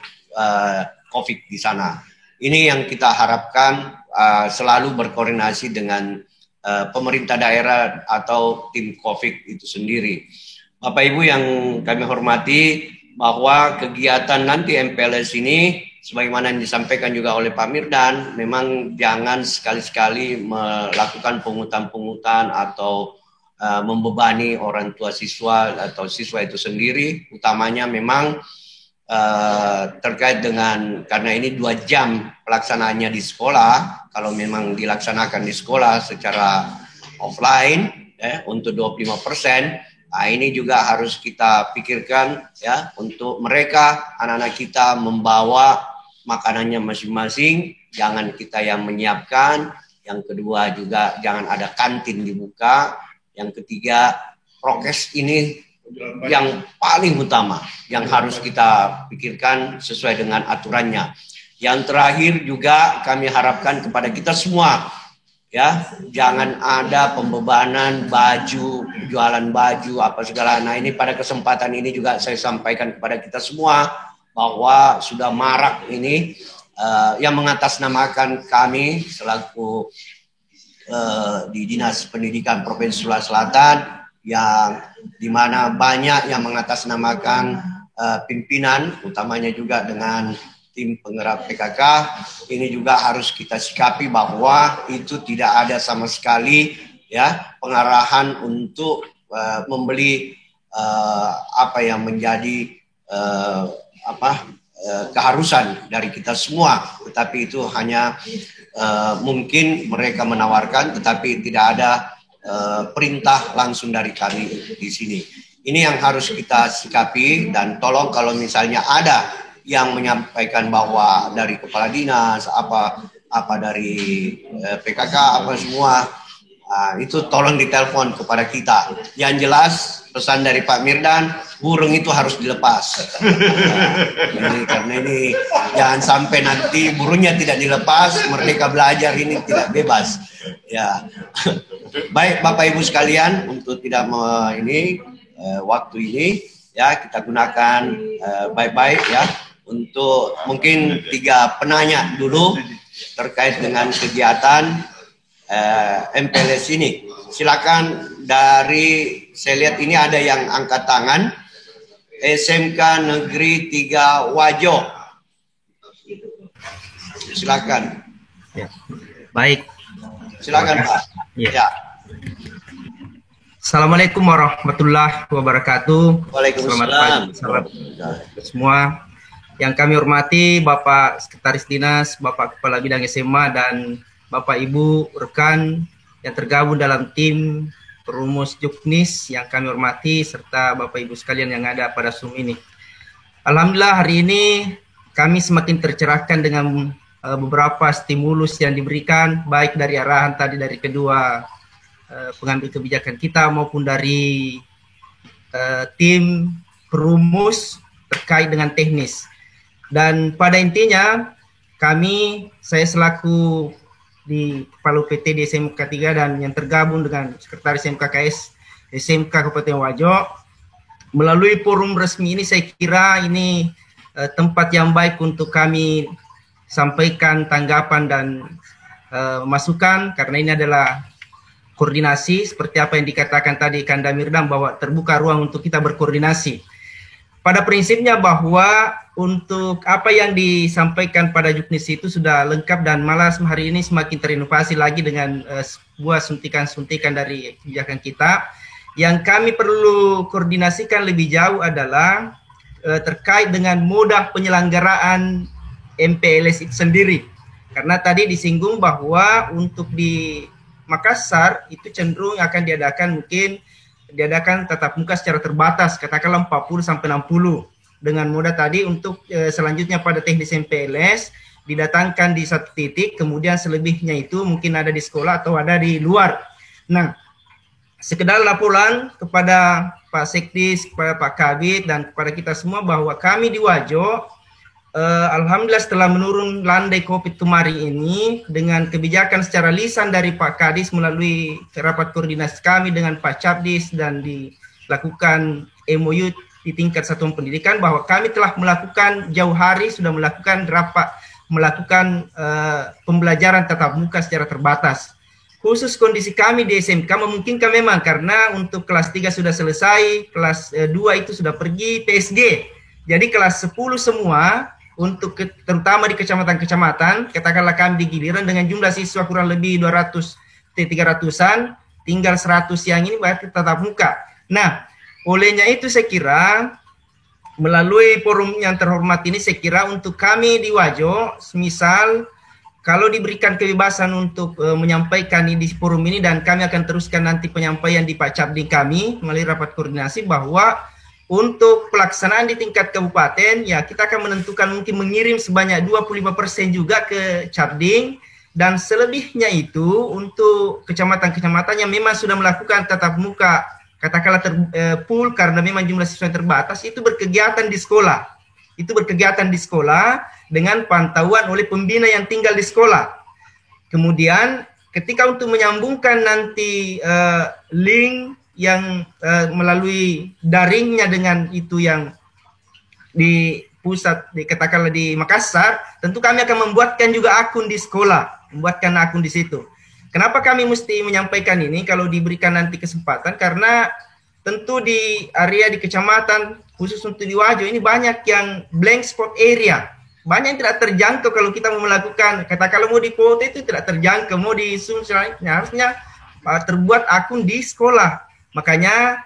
COVID di sana. Ini yang kita harapkan, selalu berkoordinasi dengan pemerintah daerah atau tim COVID itu sendiri. Bapak Ibu yang kami hormati, bahwa kegiatan nanti MPLS ini, sebagaimana yang disampaikan juga oleh Pak Firdan, memang jangan sekali-sekali melakukan pungutan-pungutan atau membebani orang tua siswa atau siswa itu sendiri, utamanya memang terkait dengan, karena ini 2 jam pelaksanaannya di sekolah, kalau memang dilaksanakan di sekolah secara offline untuk 25%, nah ini juga harus kita pikirkan ya, untuk mereka, anak-anak kita membawa makanannya masing-masing, jangan kita yang menyiapkan. Yang kedua juga jangan ada kantin dibuka. Yang ketiga, prokes ini yang paling utama yang harus kita pikirkan sesuai dengan aturannya. Yang terakhir juga kami harapkan kepada kita semua ya, jangan ada pembebanan baju, jualan baju apa segala. Nah ini pada kesempatan ini juga saya sampaikan kepada kita semua bahwa sudah marak ini yang mengatasnamakan kami selaku di Dinas Pendidikan Provinsi Sulawesi Selatan, yang dimana banyak yang mengatasnamakan pimpinan, utamanya juga dengan tim penggerak PKK. Ini juga harus kita sikapi bahwa itu tidak ada sama sekali ya pengarahan untuk membeli apa yang menjadi keharusan dari kita semua, tetapi itu hanya mungkin mereka menawarkan, tetapi tidak ada perintah langsung dari kami di sini. Ini yang harus kita sikapi, dan tolong kalau misalnya ada yang menyampaikan bahwa dari kepala dinas apa dari PKK apa semua, itu tolong ditelepon kepada kita. Yang jelas pesan dari Pak Mirdan, burung itu harus dilepas. Karena ini jangan sampai nanti burungnya tidak dilepas, Merdeka Belajar ini tidak bebas. Ya, baik Bapak Ibu sekalian, untuk tidak waktu ini ya kita gunakan baik-baik ya untuk mungkin 3 penanya dulu terkait dengan kegiatan MPLS ini. Silakan, dari saya lihat ini ada yang angkat tangan. SMK Negeri 3 Wajo. Silakan. Ya. Baik. Silakan Pak. Ya. Assalamualaikum warahmatullahi wabarakatuh. Waalaikumsalam. Selamat pagi semua. Yang kami hormati Bapak Sekretaris Dinas, Bapak Kepala Bidang SMA, dan Bapak Ibu rekan yang tergabung dalam tim perumus Juknis yang kami hormati, serta Bapak Ibu sekalian yang ada pada Zoom ini. Alhamdulillah hari ini kami semakin tercerahkan dengan beberapa stimulus yang diberikan, baik dari arahan tadi dari kedua pengambil kebijakan kita maupun dari tim perumus terkait dengan teknis. Dan pada intinya saya selaku di Kepala UPT di SMK 3 dan yang tergabung dengan Sekretaris MKKS SMK Kabupaten Wajo, melalui forum resmi ini saya kira ini tempat yang baik untuk kami sampaikan tanggapan dan masukan, karena ini adalah koordinasi seperti apa yang dikatakan tadi Kanda Mirdan, bahwa terbuka ruang untuk kita berkoordinasi. Pada prinsipnya bahwa untuk apa yang disampaikan pada Juknis itu sudah lengkap, dan malah hari ini semakin terinovasi lagi dengan sebuah suntikan-suntikan dari kebijakan kita. Yang kami perlu koordinasikan lebih jauh adalah terkait dengan moda penyelenggaraan MPLS itu sendiri. Karena tadi disinggung bahwa untuk di Makassar itu cenderung akan diadakan tatap muka secara terbatas, katakanlah 40 sampai 60 dengan moda tadi. Untuk selanjutnya pada teknis MPLS didatangkan di satu titik, kemudian selebihnya itu mungkin ada di sekolah atau ada di luar. Nah, sekedar laporan kepada Pak Sekdis, kepada Pak Kabid, dan kepada kita semua bahwa kami di Wajo, alhamdulillah setelah menurun landai COVID kemarin ini, dengan kebijakan secara lisan dari Pak Kadis melalui rapat koordinasi kami dengan Pak Cabdis dan dilakukan MOU di tingkat satuan pendidikan, bahwa kami telah melakukan jauh hari sudah melakukan pembelajaran tatap muka secara terbatas. Khusus kondisi kami di SMK memungkinkan memang, karena untuk kelas 3 sudah selesai, kelas 2 itu sudah pergi PSG. Jadi kelas 10 semua, untuk terutama di kecamatan-kecamatan, katakanlah kami di Giliran dengan jumlah siswa kurang lebih 300-an, tinggal 100 yang ini berarti tatap muka. Nah, olehnya itu saya kira melalui forum yang terhormat ini, saya kira untuk kami di Wajo, semisal kalau diberikan kebebasan untuk menyampaikan di forum ini, dan kami akan teruskan nanti penyampaian di Pak Cabdi kami melalui rapat koordinasi, bahwa untuk pelaksanaan di tingkat kabupaten, ya kita akan menentukan mungkin mengirim sebanyak 25% juga ke Cabding, dan selebihnya itu untuk kecamatan-kecamatan yang memang sudah melakukan tatap muka, katakanlah full karena memang jumlah siswa yang terbatas, itu berkegiatan di sekolah. Itu berkegiatan di sekolah dengan pantauan oleh pembina yang tinggal di sekolah. Kemudian ketika untuk menyambungkan nanti link yang melalui daringnya dengan itu yang di pusat, katakanlah di Makassar, tentu kami akan membuatkan juga akun di sekolah, membuatkan akun di situ. Kenapa kami mesti menyampaikan ini kalau diberikan nanti kesempatan? Karena tentu di area di kecamatan, khusus untuk di Wajo ini banyak yang blank spot area, banyak yang tidak terjangkau kalau kita mau melakukan, katakanlah mau di kota itu tidak terjangkau, mau di Sumsel harusnya terbuat akun di sekolah. Makanya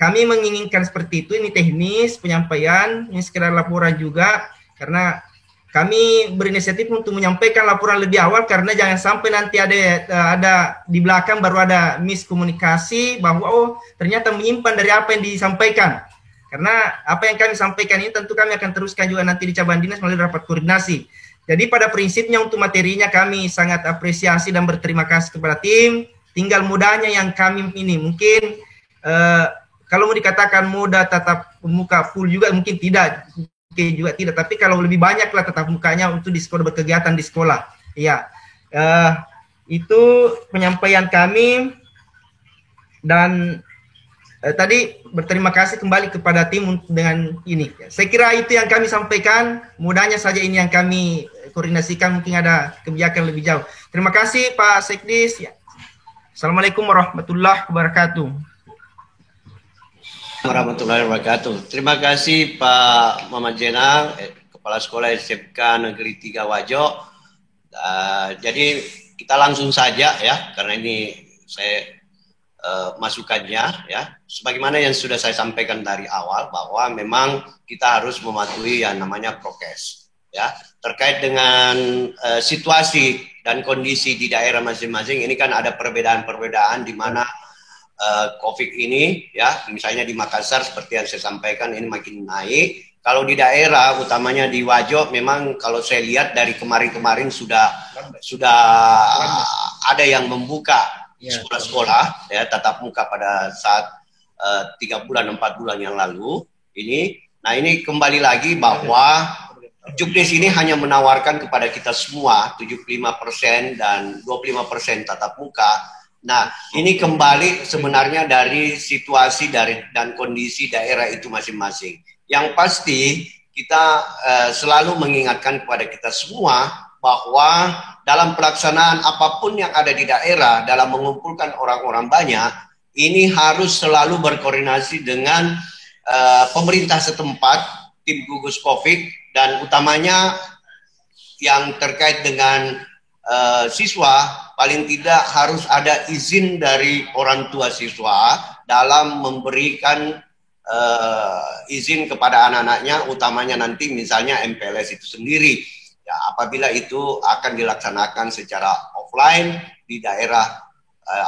kami menginginkan seperti itu. Ini teknis penyampaian, ini sekedar laporan juga, karena kami berinisiatif untuk menyampaikan laporan lebih awal, karena jangan sampai nanti ada di belakang baru ada miskomunikasi bahwa oh ternyata menyimpan dari apa yang disampaikan. Karena apa yang kami sampaikan ini tentu kami akan teruskan juga nanti di cabang dinas melalui rapat koordinasi. Jadi pada prinsipnya untuk materinya kami sangat apresiasi dan berterima kasih kepada tim. Tinggal modalnya yang kami ini mungkin kalau mau dikatakan moda tatap muka full juga mungkin tidak, juga tidak. Tapi kalau lebih banyak lah tatap mukanya untuk di sekolah, berkegiatan di sekolah. Ya, itu penyampaian kami. Dan tadi berterima kasih kembali kepada tim dengan ini. Saya kira itu yang kami sampaikan. Mudahnya saja ini yang kami koordinasikan. Mungkin ada kebijakan lebih jauh. Terima kasih Pak Sekdis. Assalamualaikum warahmatullahi wabarakatuh. Warahmatullahi wabarakatuh. Terima kasih Pak Muhammad Jenal, Kepala Sekolah SMK Negeri 3 Wajo. Jadi kita langsung saja ya, karena ini saya masukannya ya, sebagaimana yang sudah saya sampaikan dari awal bahwa memang kita harus mematuhi yang namanya prokes ya, terkait dengan situasi dan kondisi di daerah masing-masing. Ini kan ada perbedaan-perbedaan di mana COVID ini ya, misalnya di Makassar seperti yang saya sampaikan ini makin naik. Kalau di daerah utamanya di Wajo memang kalau saya lihat dari kemarin-kemarin sudah ada yang membuka sekolah-sekolah ya tatap muka pada saat 3 bulan 4 bulan yang lalu ini. Nah ini kembali lagi bahwa Jukdes ini hanya menawarkan kepada kita semua 75% dan 25% tatap muka. Nah ini kembali sebenarnya dari situasi dan kondisi daerah itu masing-masing. Yang pasti kita selalu mengingatkan kepada kita semua bahwa dalam pelaksanaan apapun yang ada di daerah, dalam mengumpulkan orang-orang banyak, ini harus selalu berkoordinasi dengan pemerintah setempat, tim gugus COVID, dan utamanya yang terkait dengan siswa, paling tidak harus ada izin dari orang tua siswa dalam memberikan izin kepada anak-anaknya, utamanya nanti misalnya MPLS itu sendiri. Ya, apabila itu akan dilaksanakan secara offline di daerah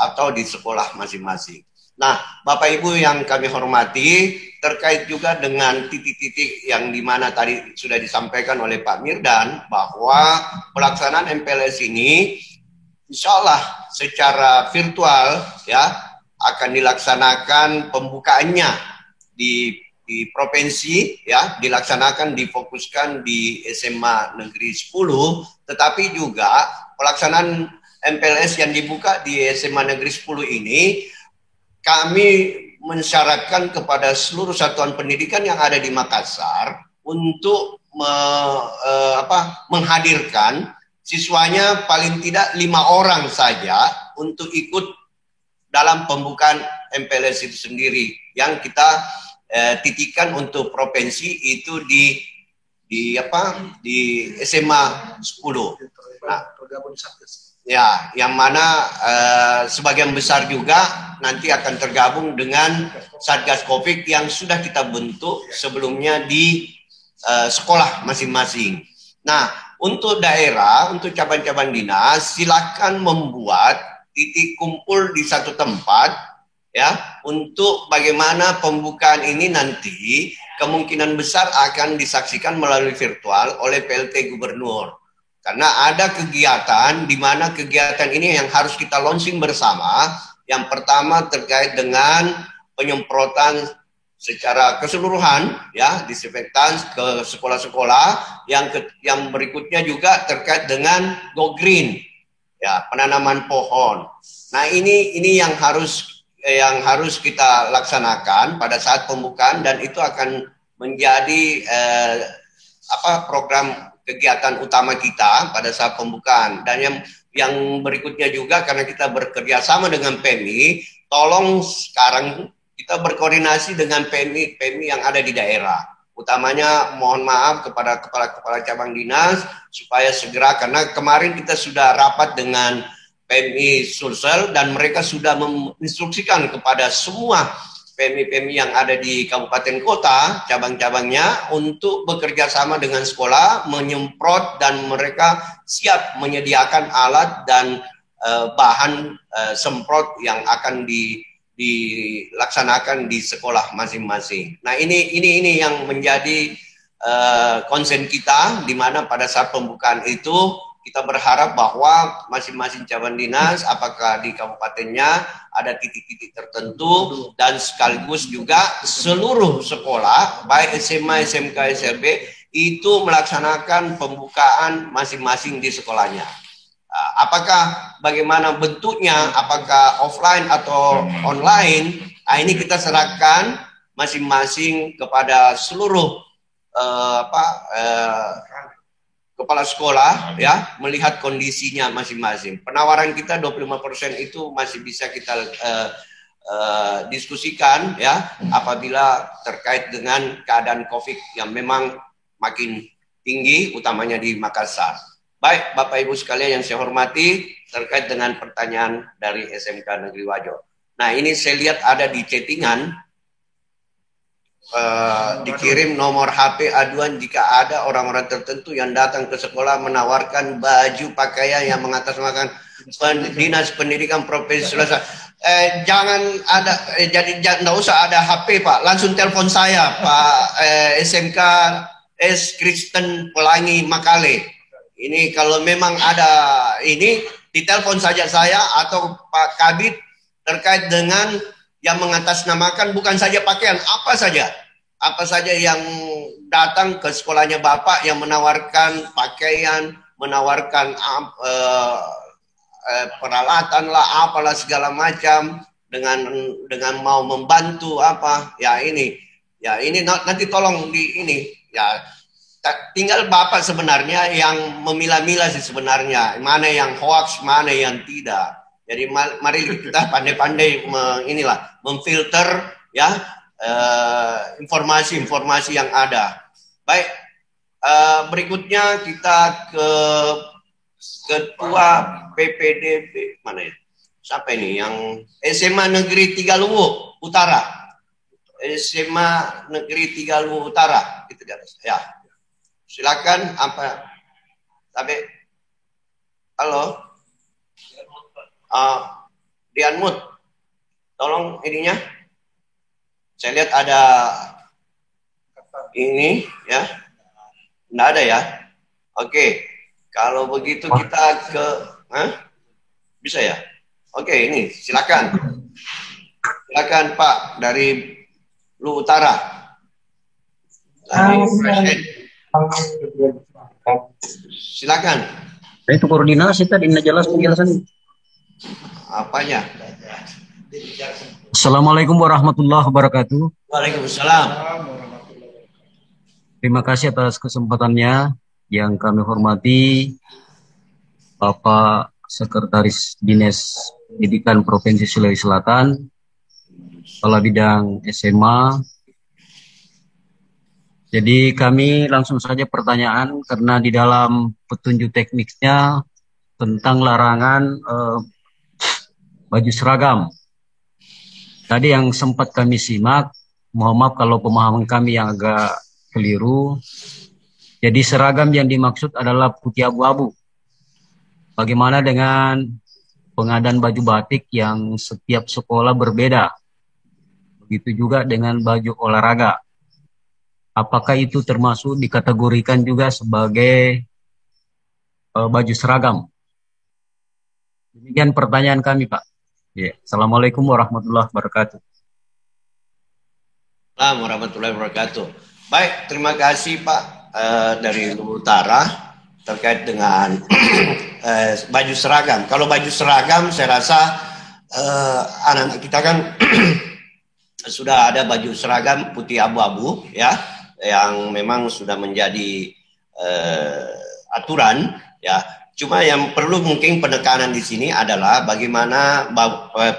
atau di sekolah masing-masing. Nah, Bapak Ibu yang kami hormati, terkait juga dengan titik-titik yang dimana tadi sudah disampaikan oleh Pak Mirdan, bahwa pelaksanaan MPLS ini insya Allah secara virtual ya akan dilaksanakan pembukaannya di provinsi ya, dilaksanakan difokuskan di SMA Negeri 10, tetapi juga pelaksanaan MPLS yang dibuka di SMA Negeri 10 ini kami mensyaratkan kepada seluruh satuan pendidikan yang ada di Makassar untuk menghadirkan siswanya paling tidak 5 orang saja untuk ikut dalam pembukaan MPLS itu sendiri, yang kita titikan untuk provinsi itu di SMA 10. Nah, ya, yang mana sebagian besar juga nanti akan tergabung dengan Satgas Covid yang sudah kita bentuk sebelumnya di sekolah masing-masing. Nah, untuk daerah, untuk cabang-cabang dinas, silakan membuat titik kumpul di satu tempat ya, untuk bagaimana pembukaan ini nanti kemungkinan besar akan disaksikan melalui virtual oleh PLT Gubernur. Karena ada kegiatan di mana kegiatan ini yang harus kita launching bersama. Yang pertama terkait dengan penyemprotan secara keseluruhan ya, disinfektan ke sekolah-sekolah. Yang berikutnya juga terkait dengan Go Green ya, penanaman pohon. Nah, ini yang harus kita laksanakan pada saat pembukaan, dan itu akan menjadi program kegiatan utama kita pada saat pembukaan. Dan yang berikutnya juga karena kita bekerja sama dengan PMI, tolong sekarang kita berkoordinasi dengan PMI yang ada di daerah. Utamanya mohon maaf kepada kepala cabang dinas supaya segera, karena kemarin kita sudah rapat dengan PMI Sulsel dan mereka sudah menginstruksikan kepada semua PMI-PMI yang ada di kabupaten kota, cabang-cabangnya untuk bekerja sama dengan sekolah, menyemprot dan mereka siap menyediakan alat dan bahan semprot yang akan dilaksanakan di sekolah masing-masing. Nah ini yang menjadi konsen kita, di mana pada saat pembukaan itu kita berharap bahwa masing-masing cabang dinas, apakah di kabupatennya ada titik-titik tertentu, dan sekaligus juga seluruh sekolah, baik SMA, SMK, SLB, itu melaksanakan pembukaan masing-masing di sekolahnya. Apakah bagaimana bentuknya, apakah offline atau online, ini kita serahkan masing-masing kepada seluruh kepala sekolah, ya, melihat kondisinya masing-masing. Penawaran kita 25% itu masih bisa kita diskusikan, ya, apabila terkait dengan keadaan COVID yang memang makin tinggi, utamanya di Makassar. Baik, Bapak Ibu sekalian yang saya hormati, terkait dengan pertanyaan dari SMK Negeri Wajo. Nah, ini saya lihat ada di chattingan, dikirim nomor HP aduan jika ada orang-orang tertentu yang datang ke sekolah menawarkan baju pakaian yang mengatasnamakan Dinas Pendidikan Provinsi Sulawesi. Jangan ada, jadi tidak usah ada HP Pak, langsung telepon saya Pak SMK S Kristen Pelangi Makale. Ini kalau memang ada ini, ditelepon saja saya atau Pak Kabid terkait dengan yang mengatasnamakan bukan saja pakaian, apa saja yang datang ke sekolahnya Bapak yang menawarkan pakaian, menawarkan peralatan lah, apalah segala macam, dengan mau membantu apa, ya ini nanti tolong di ini, ya tinggal Bapak sebenarnya yang memilah-milah sih sebenarnya, mana yang hoax, mana yang tidak. Jadi mari kita pandai-pandai memfilter, ya, informasi-informasi yang ada. Baik, berikutnya kita ke Ketua PPDB, mana ya? Siapa ini? Yang SMA Negeri Tigaluwu Utara. SMA Negeri Tigaluwu Utara. Itu di atas. Ya. Silakan apa? Halo. Dianmut. Tolong ininya. Saya lihat ada ini, ya. Nggak ada ya? Oke. Kalau begitu kita ke, bisa ya? Oke, ini silakan. Silakan Pak dari Lu Utara. Silakan. Itu koordinasi tadi jelas penjelasan. Apanya? Assalamualaikum warahmatullahi wabarakatuh. Waalaikumsalam. Terima kasih atas kesempatannya. Yang kami hormati Bapak Sekretaris Dinas Pendidikan Provinsi Sulawesi Selatan, Kepala Bidang SMA. Jadi kami langsung saja pertanyaan, karena di dalam petunjuk tekniknya tentang larangan baju seragam. Tadi yang sempat kami simak, mohon maaf kalau pemahaman kami yang agak keliru. Jadi seragam yang dimaksud adalah putih abu-abu. Bagaimana dengan pengadaan baju batik yang setiap sekolah berbeda? Begitu juga dengan baju olahraga. Apakah itu termasuk dikategorikan juga sebagai baju seragam? Demikian pertanyaan kami, Pak. Ya. Assalamualaikum warahmatullahi wabarakatuh. Assalamualaikum warahmatullahi wabarakatuh. Baik, terima kasih Pak dari Utara terkait dengan baju seragam. Kalau baju seragam, saya rasa anak-anak kita kan sudah ada baju seragam putih abu-abu, ya, yang memang sudah menjadi aturan, ya. Cuma yang perlu mungkin penekanan di sini adalah bagaimana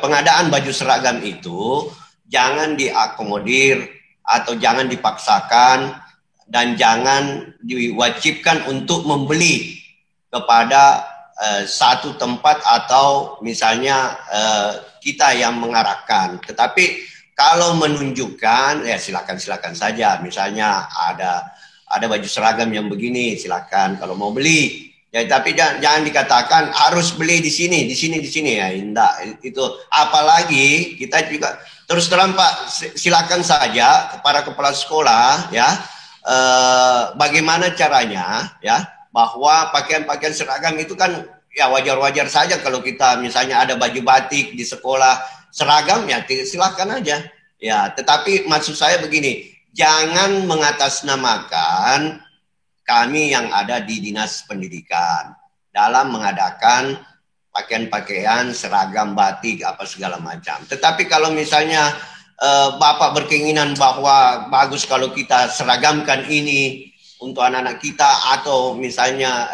pengadaan baju seragam itu jangan diakomodir atau jangan dipaksakan dan jangan diwajibkan untuk membeli kepada satu tempat atau misalnya kita yang mengarahkan. Tetapi Kalau menunjukkan, ya silakan saja. Misalnya ada baju seragam yang begini, silakan kalau mau beli. Ya, tapi jangan dikatakan harus beli di sini ya, enggak. Itu apalagi kita juga terus terang Pak, silakan saja para kepala sekolah ya, bagaimana caranya ya, bahwa pakaian-pakaian seragam itu kan ya wajar-wajar saja kalau kita misalnya ada baju batik di sekolah seragam ya silakan aja. Ya, tetapi maksud saya begini, jangan mengatasnamakan kami yang ada di Dinas Pendidikan dalam mengadakan pakaian-pakaian seragam batik apa segala macam. Tetapi kalau misalnya Bapak berkeinginan bahwa bagus kalau kita seragamkan ini untuk anak-anak kita, atau misalnya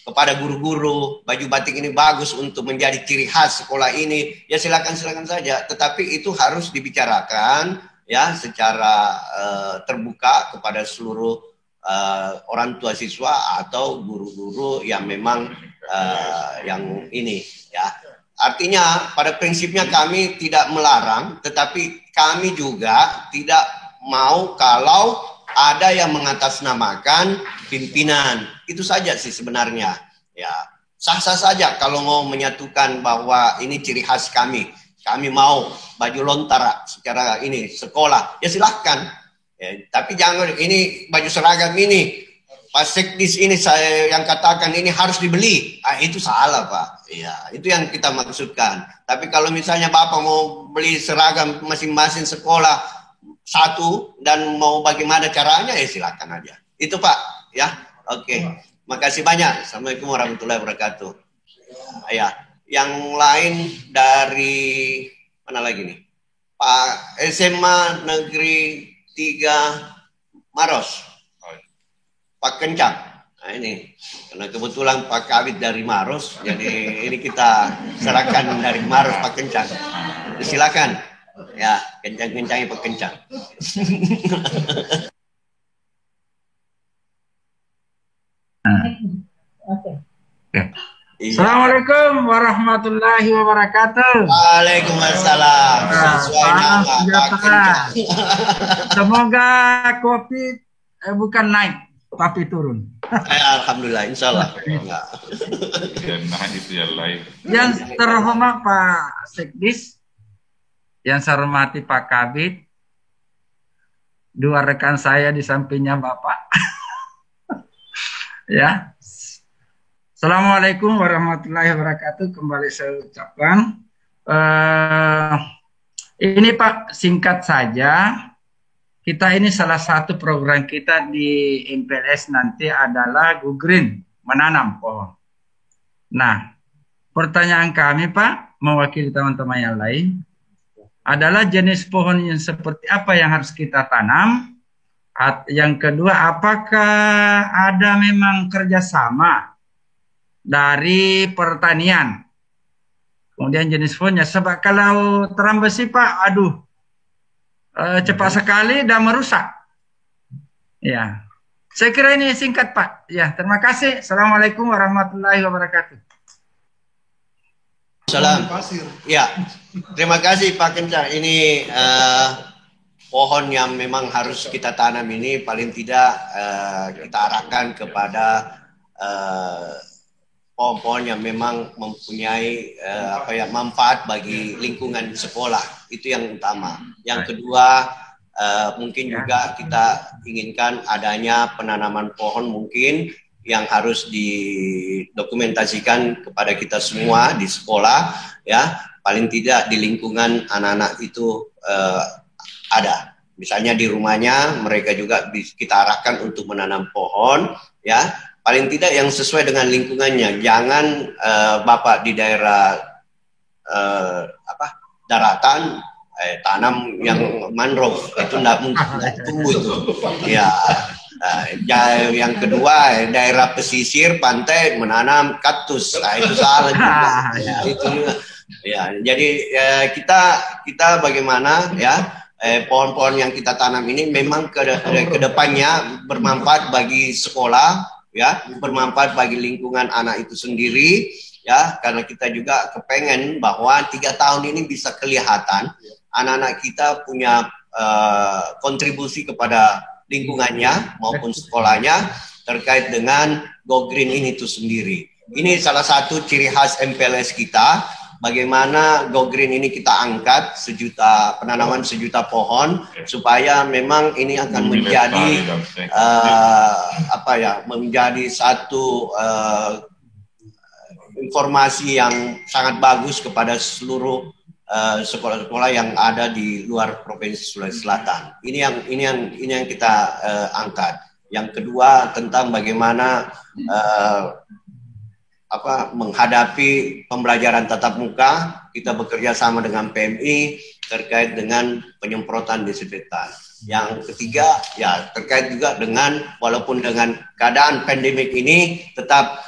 kepada guru-guru baju batik ini bagus untuk menjadi ciri khas sekolah ini, ya silakan saja. Tetapi itu harus dibicarakan ya secara terbuka kepada seluruh orang tua siswa atau guru-guru yang memang yang ini ya. Artinya pada prinsipnya kami tidak melarang, tetapi kami juga tidak mau kalau ada yang mengatasnamakan pimpinan. Itu saja sih sebenarnya. Ya, sah-sah saja kalau mau menyatukan bahwa ini ciri khas kami. Kami mau baju lontar secara ini sekolah, ya silahkan. Ya, tapi jangan ini baju seragam ini Pak Sekdis ini saya yang katakan ini harus dibeli. Itu salah Pak. Ya, itu yang kita maksudkan. Tapi kalau misalnya Bapak mau beli seragam masing-masing sekolah satu dan mau bagaimana caranya, ya silakan aja. Itu Pak. Ya, oke. Makasih banyak. Assalamualaikum warahmatullahi wabarakatuh. Ya, yang lain dari mana lagi nih? Pak SMA Negeri 3 Maros, Pak Kencang. Nah ini, karena kebetulan Pak Kabid dari Maros, jadi ini kita serahkan dari Maros Pak Kencang. Silakan, ya kencang-kencangnya Pak Kencang. Assalamualaikum warahmatullahi wabarakatuh. Waalaikumsalam. Sesuai nama Pak Kencang. Semoga COVID bukan naik tapi turun. Alhamdulillah, insya Allah. Yang terhormat Pak Sekdis, yang saya hormati Pak Kabid, dua rekan saya di sampingnya Bapak. Ya. Assalamualaikum warahmatullahi wabarakatuh. Kembali saya ucapkan. Ini Pak, singkat saja. Kita ini salah satu program kita di MPLS nanti adalah Go Green, menanam pohon. Nah, pertanyaan kami Pak, mewakili teman-teman yang lain, adalah jenis pohon yang seperti apa yang harus kita tanam. Yang kedua, apakah ada memang kerjasama dari pertanian? Kemudian jenis pohonnya, sebab kalau terang besi Pak, aduh, cepat sekali dan merusak. Ya, saya kira ini singkat Pak. Ya, terima kasih. Assalamualaikum warahmatullahi wabarakatuh. Salam. Ya, terima kasih Pak Kencang. Ini pohon yang memang harus kita tanam ini paling tidak kita arahkan kepada pohon-pohon yang memang mempunyai manfaat bagi lingkungan sekolah. Itu yang utama. Yang kedua, mungkin juga kita inginkan adanya penanaman pohon mungkin yang harus didokumentasikan kepada kita semua di sekolah, ya, paling tidak di lingkungan anak-anak itu ada. Misalnya di rumahnya mereka juga kita arahkan untuk menanam pohon, ya, paling tidak yang sesuai dengan lingkungannya. Jangan Bapak di daerah daratan tanam yang mangrove, itu tidak mungkin tumbuh itu. Ya. Yang kedua, daerah pesisir pantai menanam kaktus, itu salah juga. Ya, itu juga. Ya, jadi kita bagaimana ya pohon-pohon yang kita tanam ini memang ke depannya bermanfaat bagi sekolah, ya, bermanfaat bagi lingkungan anak itu sendiri, ya, karena kita juga kepengen bahwa 3 tahun ini bisa kelihatan anak-anak kita punya kontribusi kepada lingkungannya maupun sekolahnya terkait dengan Go Green ini itu sendiri. Ini salah satu ciri khas MPLS kita, bagaimana Go Green ini kita angkat penanaman 1 juta pohon, supaya memang ini akan menjadi menjadi satu informasi yang sangat bagus kepada seluruh sekolah-sekolah yang ada di luar Provinsi Sulawesi Selatan. Ini yang kita angkat. Yang kedua tentang bagaimana menghadapi pembelajaran tatap muka, kita bekerja sama dengan PMI terkait dengan penyemprotan disinfektan. Yang ketiga ya terkait juga dengan walaupun dengan keadaan pandemik ini tetap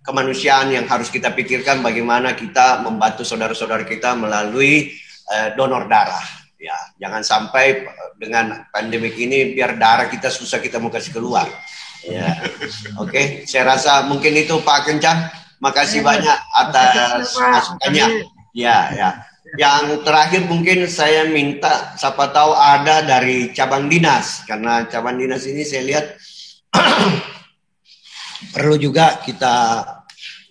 kemanusiaan yang harus kita pikirkan, bagaimana kita membantu saudara-saudara kita melalui donor darah. Ya, jangan sampai dengan pandemik ini biar darah kita susah kita mau kasih keluar. Ya, oke. Saya rasa mungkin itu Pak Kencang. Makasih banyak atas masukannya. Ya. Yang terakhir mungkin saya minta, siapa tahu ada dari cabang dinas, karena cabang dinas ini saya lihat perlu juga kita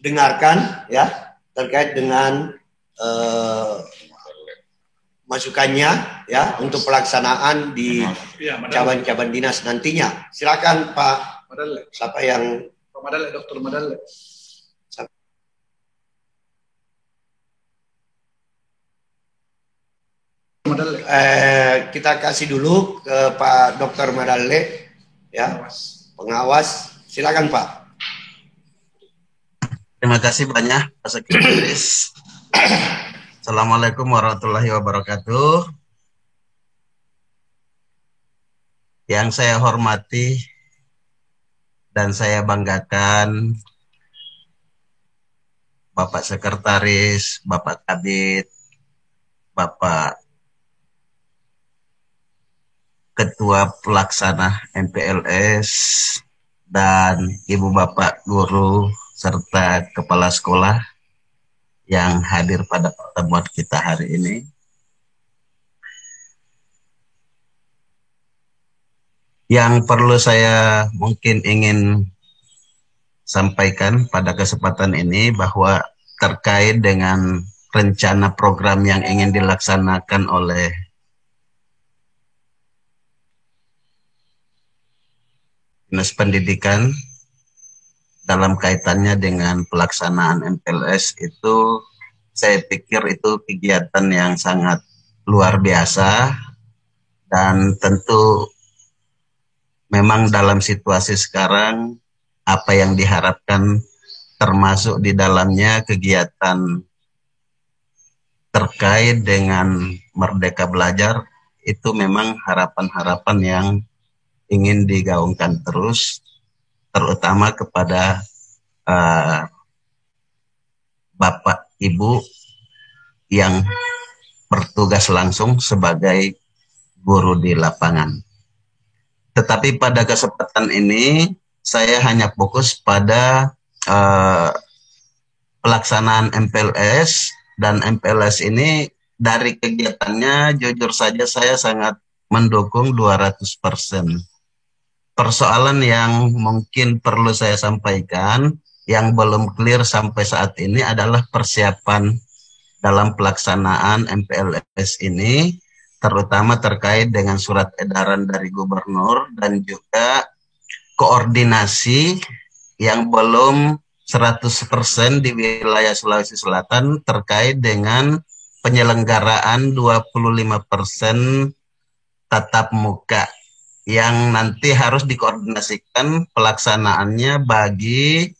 dengarkan ya terkait dengan masukannya ya untuk pelaksanaan di cabang-cabang dinas nantinya. Silakan Pak. Siapa yang Pak Madalle, Dr. Madalle. Kita kasih dulu ke Pak Dr. Madalle ya, pengawas. Silakan Pak. Terima kasih banyak Pak Sekretaris. Assalamualaikum warahmatullahi wabarakatuh. Yang saya hormati dan saya banggakan Bapak Sekretaris, Bapak Kabid, Bapak Ketua Pelaksana MPLS, dan Ibu Bapak Guru serta Kepala Sekolah yang hadir pada pertemuan kita hari ini. Yang perlu saya mungkin ingin sampaikan pada kesempatan ini bahwa terkait dengan rencana program yang ingin dilaksanakan oleh Dinas Pendidikan dalam kaitannya dengan pelaksanaan MPLS itu, saya pikir itu kegiatan yang sangat luar biasa, dan tentu memang dalam situasi sekarang apa yang diharapkan termasuk di dalamnya kegiatan terkait dengan Merdeka Belajar, itu memang harapan-harapan yang ingin digaungkan terus, terutama kepada Bapak Ibu yang bertugas langsung sebagai guru di lapangan. Tetapi pada kesempatan ini saya hanya fokus pada pelaksanaan MPLS, dan MPLS ini dari kegiatannya jujur saja saya sangat mendukung 200%. Persoalan yang mungkin perlu saya sampaikan yang belum clear sampai saat ini adalah persiapan dalam pelaksanaan MPLS ini, terutama terkait dengan surat edaran dari gubernur dan juga koordinasi yang belum 100% di wilayah Sulawesi Selatan terkait dengan penyelenggaraan 25% tatap muka yang nanti harus dikoordinasikan pelaksanaannya bagi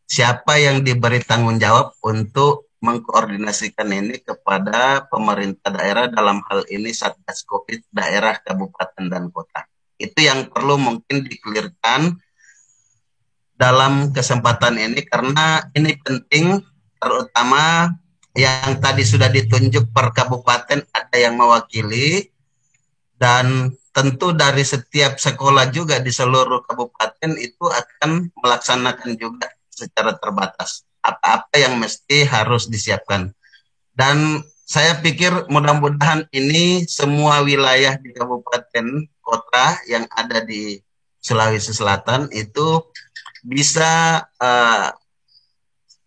siapa yang diberi tanggung jawab untuk mengkoordinasikan ini kepada pemerintah daerah, dalam hal ini Satgas Covid daerah, kabupaten, dan kota. Itu yang perlu mungkin dikelirkan dalam kesempatan ini, karena ini penting, terutama yang tadi sudah ditunjuk per kabupaten ada yang mewakili, dan tentu dari setiap sekolah juga di seluruh kabupaten itu akan melaksanakan juga secara terbatas. apa-apa yang mesti harus disiapkan. Dan saya pikir mudah-mudahan ini semua wilayah di kabupaten kota yang ada di Sulawesi Selatan itu bisa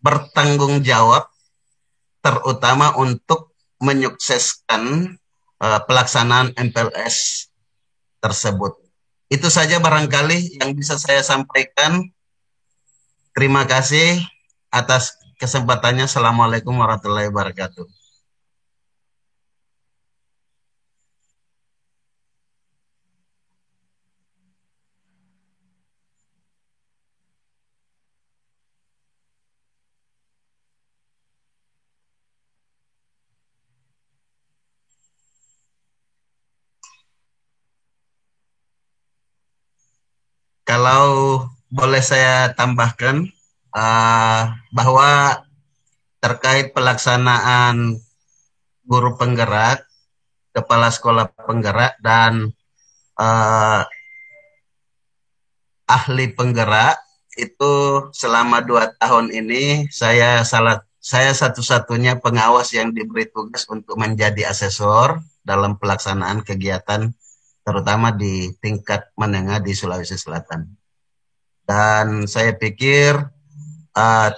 bertanggung jawab, terutama untuk menyukseskan pelaksanaan MPLS tersebut. Itu saja barangkali yang bisa saya sampaikan. Terima kasih atas kesempatannya. Assalamualaikum warahmatullahi wabarakatuh. Kalau boleh saya tambahkan bahwa terkait pelaksanaan guru penggerak, kepala sekolah penggerak, dan ahli penggerak itu selama 2 tahun ini saya satu-satunya pengawas yang diberi tugas untuk menjadi asesor dalam pelaksanaan kegiatan terutama di tingkat menengah di Sulawesi Selatan. Dan saya pikir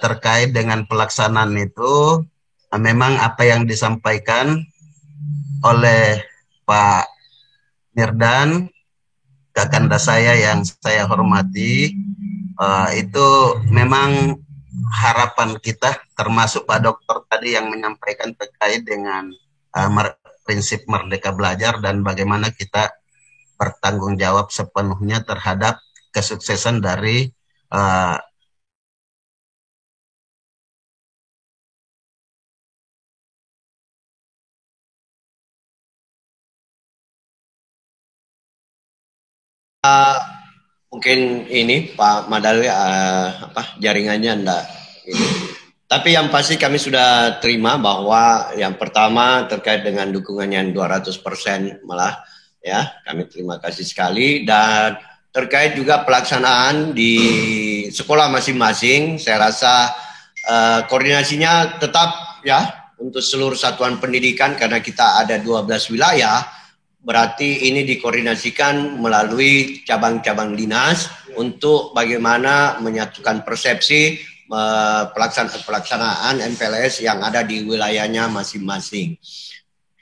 terkait dengan pelaksanaan itu memang apa yang disampaikan oleh Pak Mirdan, kakanda saya yang saya hormati, itu memang harapan kita, termasuk Pak Dokter tadi yang menyampaikan terkait dengan prinsip merdeka belajar dan bagaimana kita bertanggung jawab sepenuhnya terhadap kesuksesan dari mungkin ini Pak Madali jaringannya enggak ini. Tapi yang pasti kami sudah terima bahwa yang pertama terkait dengan dukungan yang 200% malah ya, kami terima kasih sekali. Dan terkait juga pelaksanaan di sekolah masing-masing, saya rasa koordinasinya tetap ya untuk seluruh satuan pendidikan karena kita ada 12 wilayah. Berarti ini dikoordinasikan melalui cabang-cabang dinas untuk bagaimana menyatukan persepsi pelaksanaan MPLS yang ada di wilayahnya masing-masing.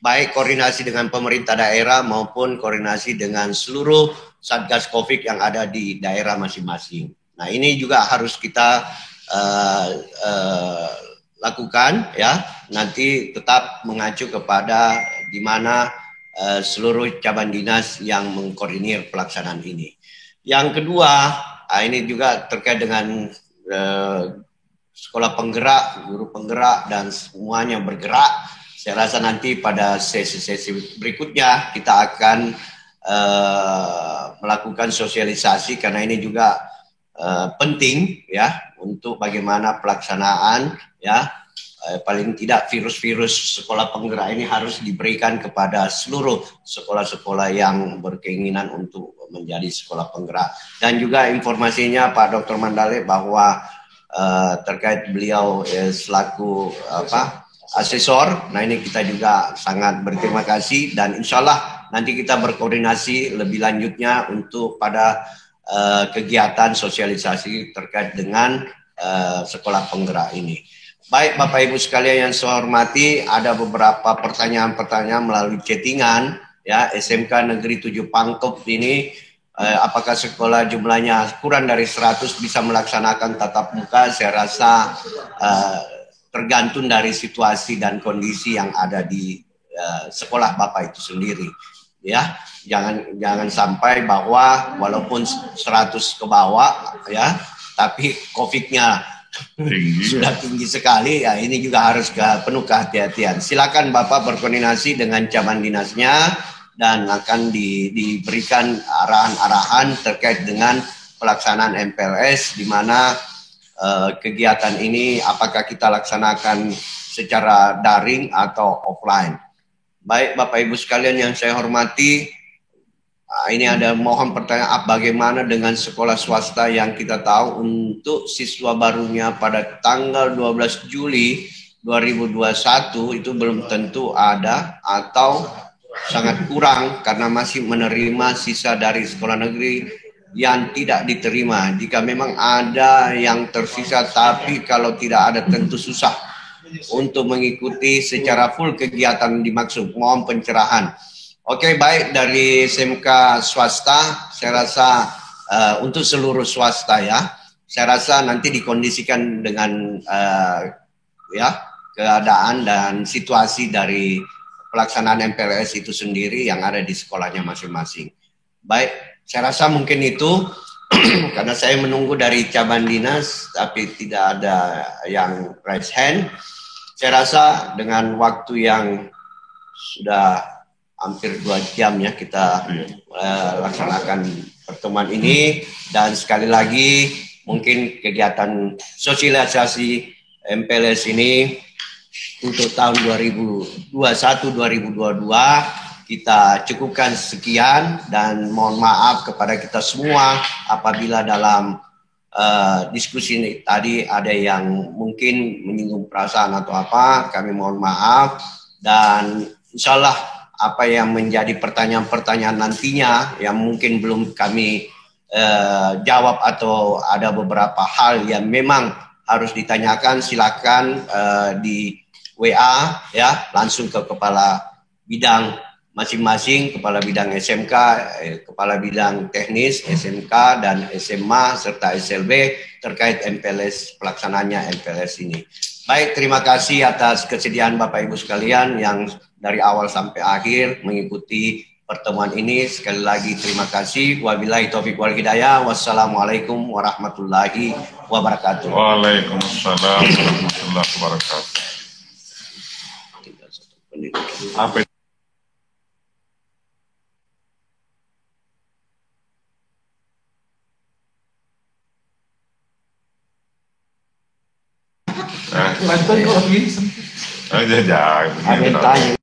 Baik koordinasi dengan pemerintah daerah maupun koordinasi dengan seluruh Satgas Covid yang ada di daerah masing-masing. Nah ini juga harus kita lakukan ya. Nanti tetap mengacu kepada di mana seluruh cabang dinas yang mengkoordinir pelaksanaan ini. Yang kedua, ini juga terkait dengan sekolah penggerak, guru penggerak, dan semuanya bergerak. Saya rasa nanti pada sesi-sesi berikutnya kita akan melakukan sosialisasi karena ini juga penting ya untuk bagaimana pelaksanaan ya. Paling tidak virus-virus sekolah penggerak ini harus diberikan kepada seluruh sekolah-sekolah yang berkeinginan untuk menjadi sekolah penggerak. Dan juga informasinya Pak Dr. Mandale bahwa terkait beliau selaku asesor, nah ini kita juga sangat berterima kasih dan insya Allah nanti kita berkoordinasi lebih lanjutnya untuk pada kegiatan sosialisasi terkait dengan sekolah penggerak ini. Baik Bapak Ibu sekalian yang saya hormati, ada beberapa pertanyaan-pertanyaan melalui chattingan ya. SMK Negeri 7 Pangkep ini apakah sekolah jumlahnya kurang dari 100 bisa melaksanakan tatap muka? Saya rasa tergantung dari situasi dan kondisi yang ada di sekolah Bapak itu sendiri ya. Jangan sampai bahwa walaupun 100 ke bawah ya, tapi COVID-nya sudah tinggi sekali ya, ini juga harus penuh kehati-hatian. Silakan Bapak berkoordinasi dengan cabang dinasnya dan akan diberikan arahan-arahan terkait dengan pelaksanaan MPLS di mana kegiatan ini apakah kita laksanakan secara daring atau offline. Baik Bapak Ibu sekalian yang saya hormati, ini ada mohon pertanyaan, bagaimana dengan sekolah swasta yang kita tahu untuk siswa barunya pada tanggal 12 Juli 2021 itu belum tentu ada atau sangat kurang karena masih menerima sisa dari sekolah negeri yang tidak diterima. Jika memang ada yang tersisa, tapi kalau tidak ada tentu susah untuk mengikuti secara full kegiatan dimaksud. Mohon pencerahan. Oke, baik, dari SMK swasta, saya rasa untuk seluruh swasta ya, saya rasa nanti dikondisikan dengan ya keadaan dan situasi dari pelaksanaan MPLS itu sendiri yang ada di sekolahnya masing-masing. Baik, saya rasa mungkin itu karena saya menunggu dari cabang dinas tapi tidak ada yang raise hand. Saya rasa dengan waktu yang sudah hampir 2 jam ya kita laksanakan pertemuan ini, dan sekali lagi mungkin kegiatan sosialisasi MPLS ini untuk tahun 2021-2022 kita cukupkan sekian, dan mohon maaf kepada kita semua apabila dalam diskusi ini tadi ada yang mungkin menyinggung perasaan atau apa, kami mohon maaf, dan insya Allah apa yang menjadi pertanyaan-pertanyaan nantinya yang mungkin belum kami jawab atau ada beberapa hal yang memang harus ditanyakan, silakan di WA ya langsung ke kepala bidang masing-masing, kepala bidang SMK, kepala bidang teknis SMK dan SMA serta SLB terkait MPLS, pelaksanaannya MPLS ini. Baik, terima kasih atas kesediaan Bapak Ibu sekalian yang dari awal sampai akhir mengikuti pertemuan ini. Sekali lagi terima kasih. Wabillahi taufiq wal hidayah. Wassalamualaikum warahmatullahi wabarakatuh. Waalaikumsalam warahmatullahi wabarakatuh. Apa Lantai kok lagi. aja Ada yang tanya.